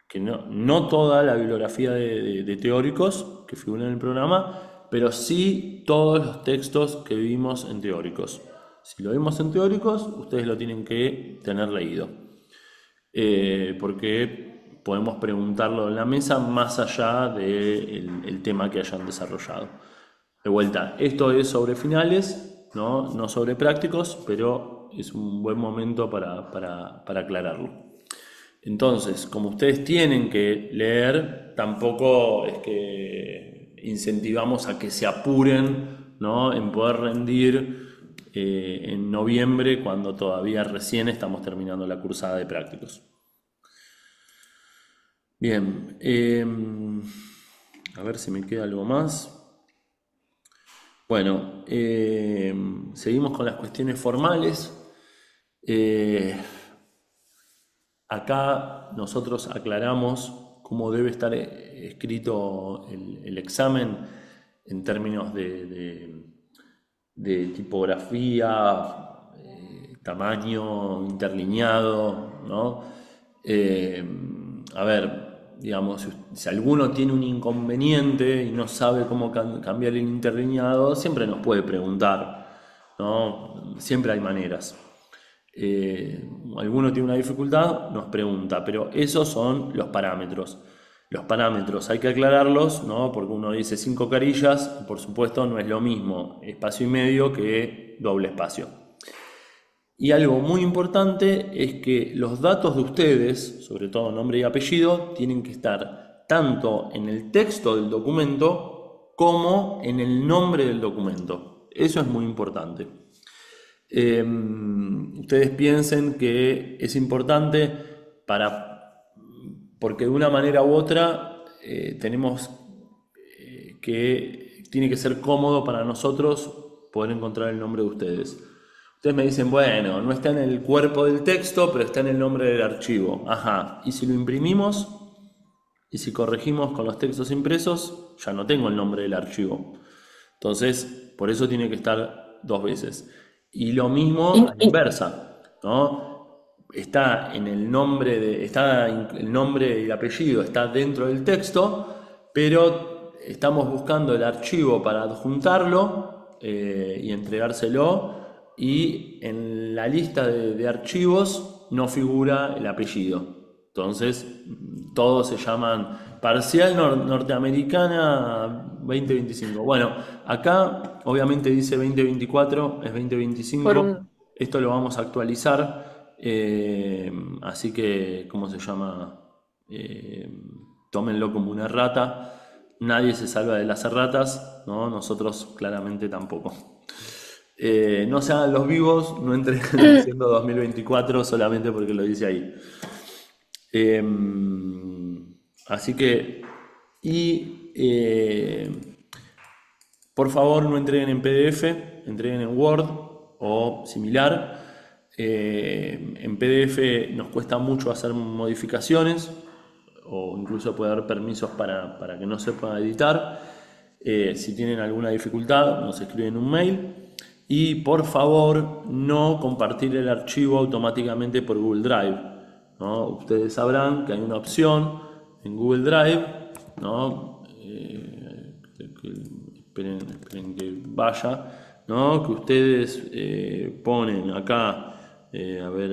Que no toda la bibliografía de teóricos que figura en el programa, pero sí todos los textos que vimos en teóricos. Si lo vimos en teóricos, ustedes lo tienen que tener leído, porque podemos preguntarlo en la mesa más allá del tema que hayan desarrollado. De vuelta, esto es sobre finales, no sobre prácticos, pero es un buen momento para aclararlo. Entonces, como ustedes tienen que leer, tampoco es que incentivamos a que se apuren, ¿no? En poder rendir en noviembre, cuando todavía recién estamos terminando la cursada de prácticos. Bien, a ver si me queda algo más. Bueno, seguimos con las cuestiones formales. Acá nosotros aclaramos cómo debe estar escrito el examen en términos de tipografía, tamaño, interlineado, ¿no? A ver, digamos, si alguno tiene un inconveniente y no sabe cómo cambiar el interlineado, siempre nos puede preguntar, ¿no? Siempre hay maneras. Alguno tiene una dificultad, nos pregunta, pero esos son los parámetros. Los parámetros hay que aclararlos, ¿no? Porque uno dice 5 carillas, por supuesto no es lo mismo espacio y medio que doble espacio. Y algo muy importante es que los datos de ustedes, sobre todo nombre y apellido, tienen que estar tanto en el texto del documento como en el nombre del documento. Eso es muy importante. Ustedes piensen que es importante porque de una manera u otra tenemos que tiene que ser cómodo para nosotros poder encontrar el nombre de ustedes. Ustedes me dicen, bueno, no está en el cuerpo del texto, pero está en el nombre del archivo. Ajá, y si lo imprimimos y si corregimos con los textos impresos, ya no tengo el nombre del archivo. Entonces, por eso tiene que estar 2 veces. Y lo mismo a la inversa, ¿no? Está en el nombre el nombre y el apellido está dentro del texto, pero estamos buscando el archivo para adjuntarlo y entregárselo, y en la lista de archivos no figura el apellido. Entonces, todos se llaman Parcial Norteamericana 2025. Bueno, acá obviamente dice 2024, es Por 2025. un... Esto lo vamos a actualizar. Así que, ¿cómo se llama? Eh, Tómenlo como una errata. Nadie se salva de las erratas, ¿no? Nosotros claramente tampoco. No se hagan los vivos, no entren diciendo 2024 solamente porque lo dice ahí. Eh, Así que, y por favor no entreguen en PDF, entreguen en Word o similar. En PDF nos cuesta mucho hacer modificaciones o incluso puede haber permisos para que no se pueda editar. Si tienen alguna dificultad, nos escriben un mail. Y por favor, no compartir el archivo automáticamente por Google Drive, ¿no? Ustedes sabrán que hay una opción en Google Drive, ¿no? Esperen que vaya, ¿no? Que ustedes ponen acá, a ver,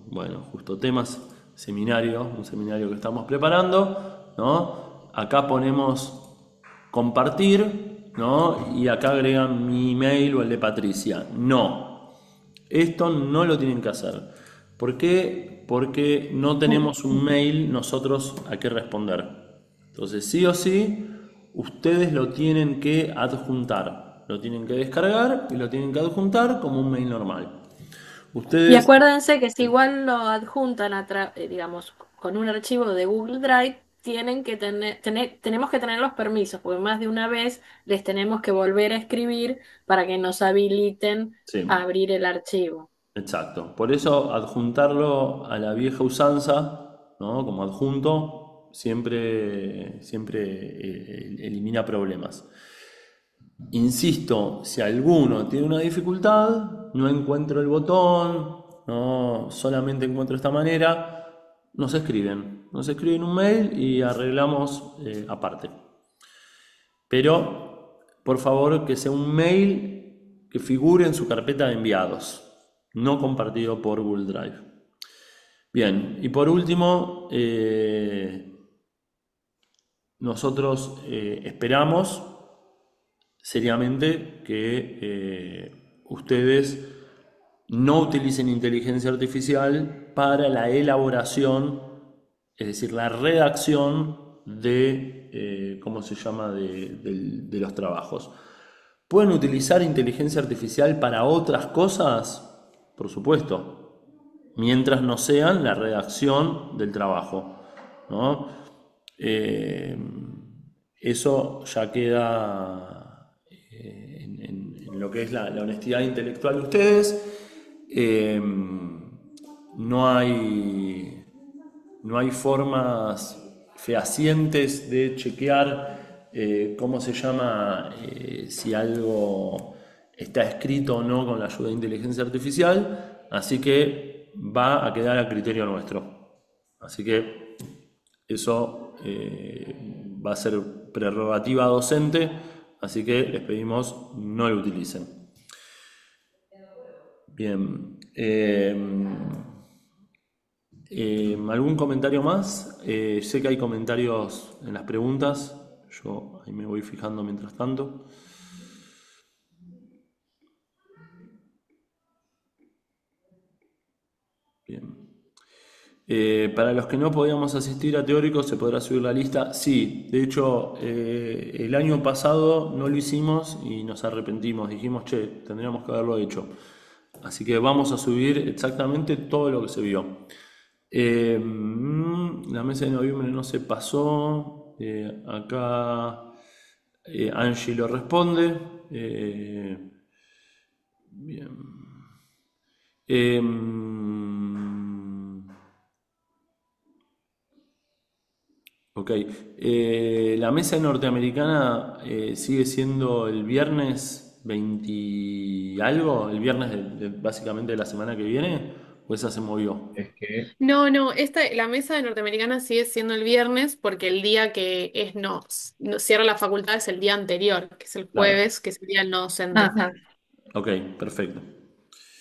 bueno, justo temas, seminario, un seminario que estamos preparando, ¿no? Acá ponemos compartir, ¿no? Y acá agregan mi email o el de Patricia. No, esto no lo tienen que hacer. ¿Por qué? Porque no tenemos un mail nosotros a qué responder. Entonces, sí o sí, ustedes lo tienen que adjuntar. Lo tienen que descargar y lo tienen que adjuntar como un mail normal. Y Ustedes, acuérdense que si igual lo adjuntan digamos, con un archivo de Google Drive, tienen que tenemos que tener los permisos, porque más de una vez les tenemos que volver a escribir para que nos habiliten a sí, abrir el archivo. exacto. Por eso adjuntarlo a la vieja usanza, ¿no? Como adjunto, siempre elimina problemas. Insisto, si alguno tiene una dificultad, no encuentro el botón, no solamente encuentro esta manera, nos escriben un mail y arreglamos aparte. Pero, por favor, que sea un mail que figure en su carpeta de enviados, no compartido por Google Drive. Bien, y por último, nosotros esperamos seriamente que ustedes no utilicen inteligencia artificial para la elaboración, es decir, la redacción de, ¿cómo se llama?, de los trabajos. ¿Pueden utilizar inteligencia artificial para otras cosas? Por supuesto, mientras no sean la redacción del trabajo, ¿no? Eh, Eso ya queda en lo que es la honestidad intelectual de ustedes. Eh, no hay formas fehacientes de chequear cómo se llama, si algo está escrito o no con la ayuda de inteligencia artificial, así que va a quedar a criterio nuestro. Así que eso va a ser prerrogativa docente, así que les pedimos no lo utilicen. Bien. ¿Algún comentario más? Sé que hay comentarios en las preguntas. Yo ahí me voy fijando mientras tanto. Bien. Para los que no podíamos asistir a teóricos, ¿se podrá subir la lista? Sí, de hecho, el año pasado no lo hicimos y nos arrepentimos. Dijimos, che, tendríamos que haberlo hecho. Así que vamos a subir exactamente todo lo que se vio. La mesa de noviembre no se pasó. Acá Angie lo responde. Bien. Em, ok. La mesa norteamericana sigue siendo el viernes 20 y algo, el viernes básicamente de la semana que viene, o esa se movió. Es que, No, no, la mesa de norteamericana sigue siendo el viernes porque el día que cierra la facultad es el día anterior, que es el Claro. jueves, que sería el no docente. Ajá. Ok, perfecto.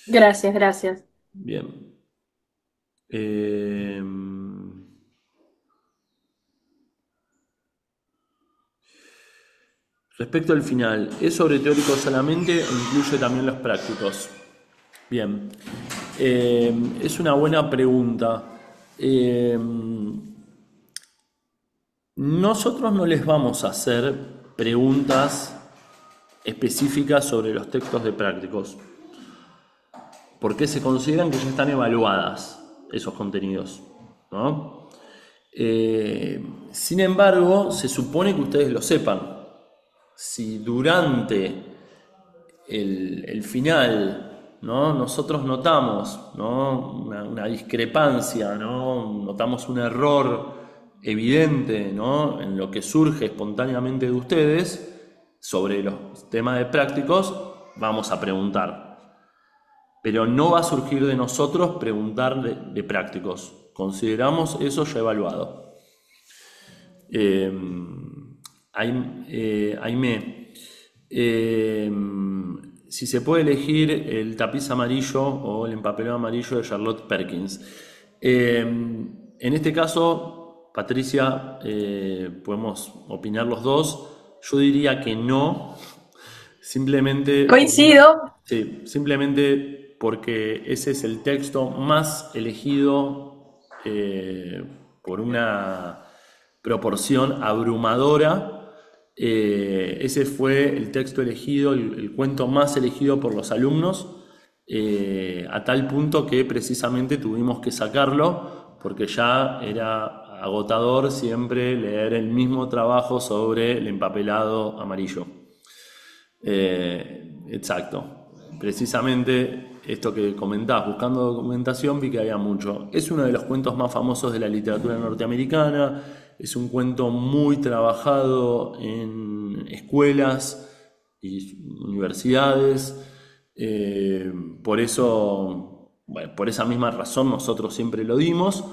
Gracias, gracias. Bien. Eh, Respecto al final, ¿es sobre teóricos solamente o incluye también los prácticos? Bien. Es una buena pregunta. Eh, Nosotros no les vamos a hacer preguntas específicas sobre los textos de prácticos, porque se consideran que ya están evaluadas esos contenidos, ¿no? Sin embargo, se supone que ustedes lo sepan. Si durante el final, ¿no? Nosotros notamos, ¿no? una discrepancia, ¿no? Notamos un error evidente, ¿no? En lo que surge espontáneamente de ustedes sobre los temas de prácticos, vamos a preguntar. Pero no va a surgir de nosotros preguntar de prácticos. Consideramos eso ya evaluado. Eh, Aimé, eh, si se puede elegir el tapiz amarillo o el empapelado amarillo de Charlotte Perkins. En este caso, Patricia, podemos opinar los dos. Yo diría que no, simplemente Coincido. sí, simplemente porque ese es el texto más elegido por una proporción abrumadora. Ese fue el texto elegido, el cuento más elegido por los alumnos, a tal punto que precisamente tuvimos que sacarlo porque ya era agotador siempre leer el mismo trabajo sobre el empapelado amarillo. Exacto. Precisamente esto que comentás, buscando documentación, vi que había mucho. Es uno de los cuentos más famosos de la literatura norteamericana, es un cuento muy trabajado en escuelas y universidades. Por eso, bueno, por esa misma razón nosotros siempre lo dimos.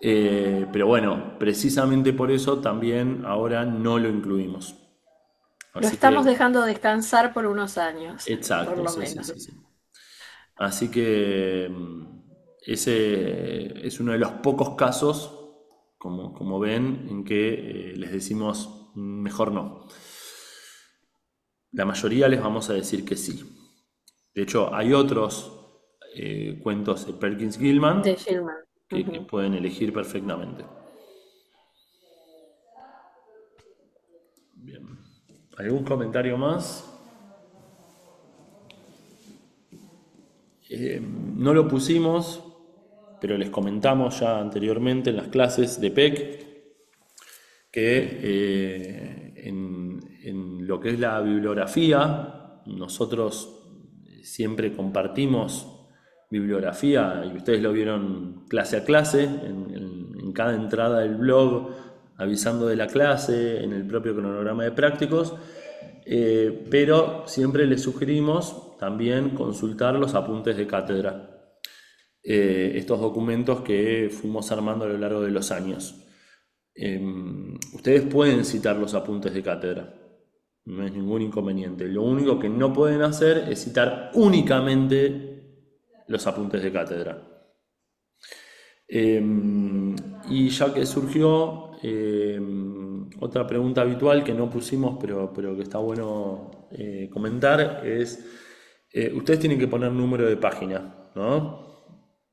Pero bueno, precisamente por eso también ahora no lo incluimos. Lo Así estamos que dejando descansar por unos años, por exacto, lo sí, sí, menos. sí, sí. Así que ese es uno de los pocos casos, como ven, en que les decimos mejor no. La mayoría les vamos a decir que sí. De hecho, hay otros cuentos de Perkins De Gilman Gilman. que Ujú. pueden elegir perfectamente. Bien. ¿Algún comentario más? No lo pusimos, pero les comentamos ya anteriormente en las clases de PEC que en lo que es la bibliografía, nosotros siempre compartimos bibliografía y ustedes lo vieron clase a clase, en cada entrada del blog, avisando de la clase, en el propio cronograma de prácticos, pero siempre les sugerimos también consultar los apuntes de cátedra, estos documentos que fuimos armando a lo largo de los años. Ustedes pueden citar los apuntes de cátedra, no es ningún inconveniente. Lo único que no pueden hacer es citar únicamente los apuntes de cátedra. Y ya que surgió otra pregunta habitual que no pusimos, pero que está bueno comentar, es, ustedes tienen que poner número de página, ¿no?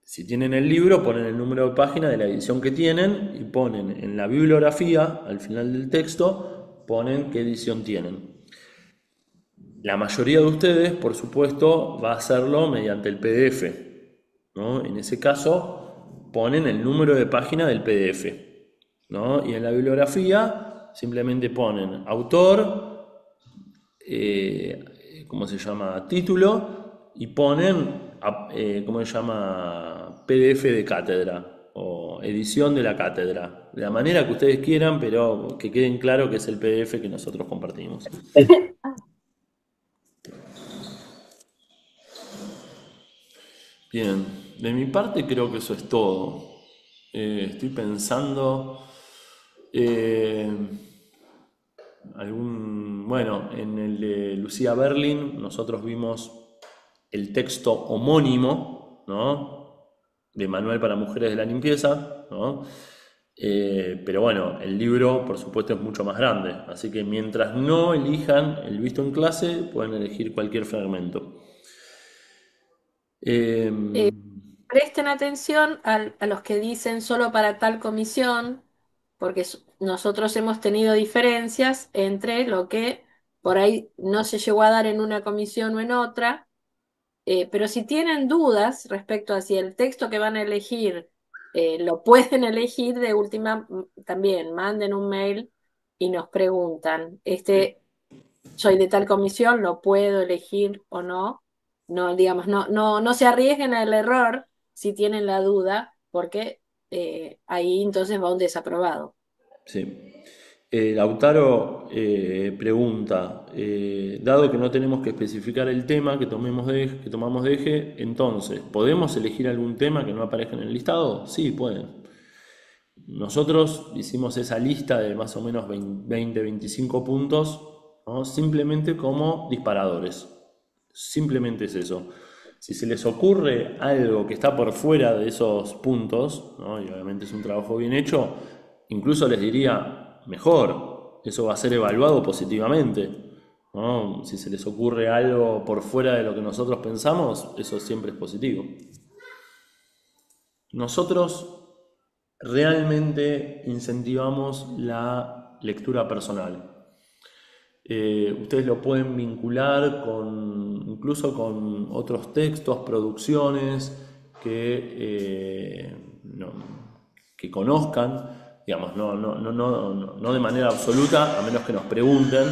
Si tienen el libro, ponen el número de página de la edición que tienen y ponen en la bibliografía, al final del texto, ponen qué edición tienen. La mayoría de ustedes, por supuesto, va a hacerlo mediante el PDF, ¿no? En ese caso, ponen el número de página del PDF, ¿no? Y en la bibliografía simplemente ponen autor, ¿cómo se llama? Título, y ponen, ¿cómo se llama? PDF de cátedra o edición de la cátedra. De la manera que ustedes quieran, pero que queden claro que es el PDF que nosotros compartimos. Bien, de mi parte creo que eso es todo. Estoy pensando eh, bueno, en el de Lucía Berlin nosotros vimos el texto homónimo, ¿no? De Manual para Mujeres de la Limpieza, ¿no? Pero bueno, el libro, por supuesto, es mucho más grande, así que mientras no elijan el visto en clase, pueden elegir cualquier fragmento. Eh, Eh, Presten atención a los que dicen solo para tal comisión, porque nosotros hemos tenido diferencias entre lo que por ahí no se llegó a dar en una comisión o en otra. Pero si tienen dudas respecto a si el texto que van a elegir lo pueden elegir, de última también manden un mail y nos preguntan, soy de tal comisión, ¿lo puedo elegir o no? No, digamos, no se arriesguen al error si tienen la duda, porque ahí entonces va un desaprobado. sí. Lautaro pregunta, dado que no tenemos que especificar el tema que tomamos de eje, entonces, ¿podemos elegir algún tema que no aparezca en el listado? Sí, pueden. Nosotros hicimos esa lista de más o menos 20, 25 puntos, ¿no? Simplemente como disparadores. Simplemente es eso. Si se les ocurre algo que está por fuera de esos puntos, ¿no? Y obviamente es un trabajo bien hecho, incluso les diría mejor, eso va a ser evaluado positivamente, ¿no? Si se les ocurre algo por fuera de lo que nosotros pensamos, eso siempre es positivo. Nosotros realmente incentivamos la lectura personal. Ustedes lo pueden vincular incluso con otros textos, producciones que conozcan, digamos, no de manera absoluta, a menos que nos pregunten.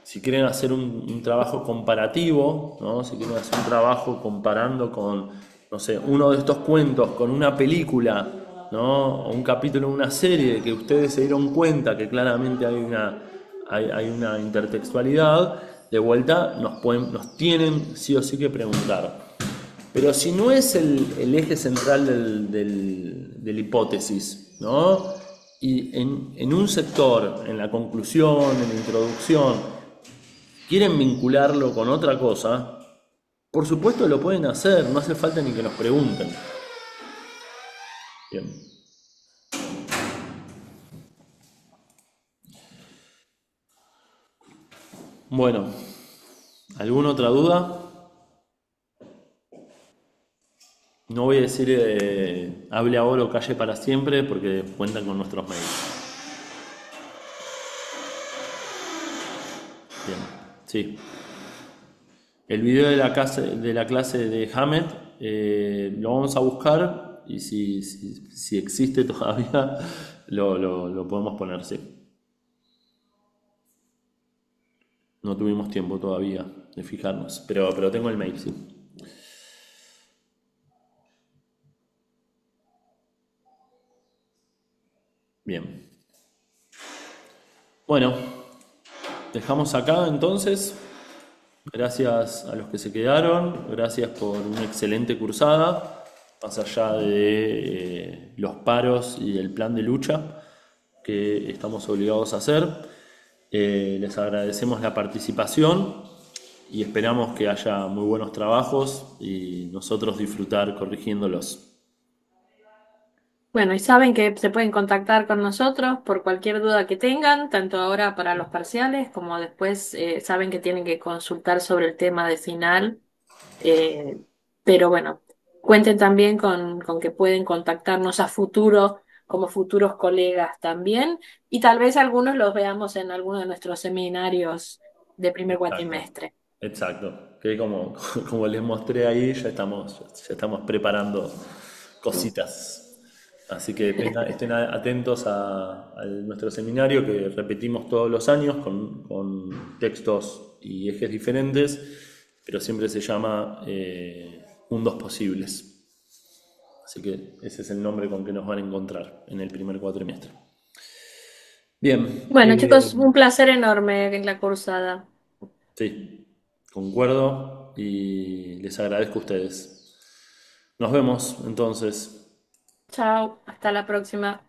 Si quieren hacer un trabajo comparativo, ¿no? Si quieren hacer un trabajo comparando con, no sé, uno de estos cuentos con una película, ¿no? O un capítulo de una serie que ustedes se dieron cuenta que claramente hay una intertextualidad, de vuelta nos tienen sí o sí que preguntar. Pero si no es el eje central de la hipótesis, ¿no? Y en un sector, en la conclusión, en la introducción, quieren vincularlo con otra cosa, por supuesto lo pueden hacer, no hace falta ni que nos pregunten. Bien. Bueno, ¿alguna otra duda? No voy a decir hable ahora o calle para siempre porque cuentan con nuestros mails. Bien, sí. El video de la clase de Hamed lo vamos a buscar y si existe todavía lo podemos poner, sí. No tuvimos tiempo todavía de fijarnos, pero tengo el mail, sí. Bien. Bueno, dejamos acá entonces. Gracias a los que se quedaron, gracias por una excelente cursada, más allá de los paros y el plan de lucha que estamos obligados a hacer. Les agradecemos la participación y esperamos que haya muy buenos trabajos y nosotros disfrutar corrigiéndolos. Bueno, y saben que se pueden contactar con nosotros por cualquier duda que tengan, tanto ahora para los parciales como después saben que tienen que consultar sobre el tema de final. eh, pero bueno, cuenten también con que pueden contactarnos a futuro como futuros colegas también y tal vez algunos los veamos en alguno de nuestros seminarios de primer Exacto, cuatrimestre. exacto. Que como les mostré ahí, ya estamos preparando cositas. Así que estén atentos a nuestro seminario que repetimos todos los años con textos y ejes diferentes, pero siempre se llama Mundos Posibles. Así que ese es el nombre con que nos van a encontrar en el primer cuatrimestre. Bien, Bueno, chicos, un placer enorme en la cursada. sí, concuerdo y les agradezco a ustedes. Nos vemos entonces. Chao, hasta la próxima.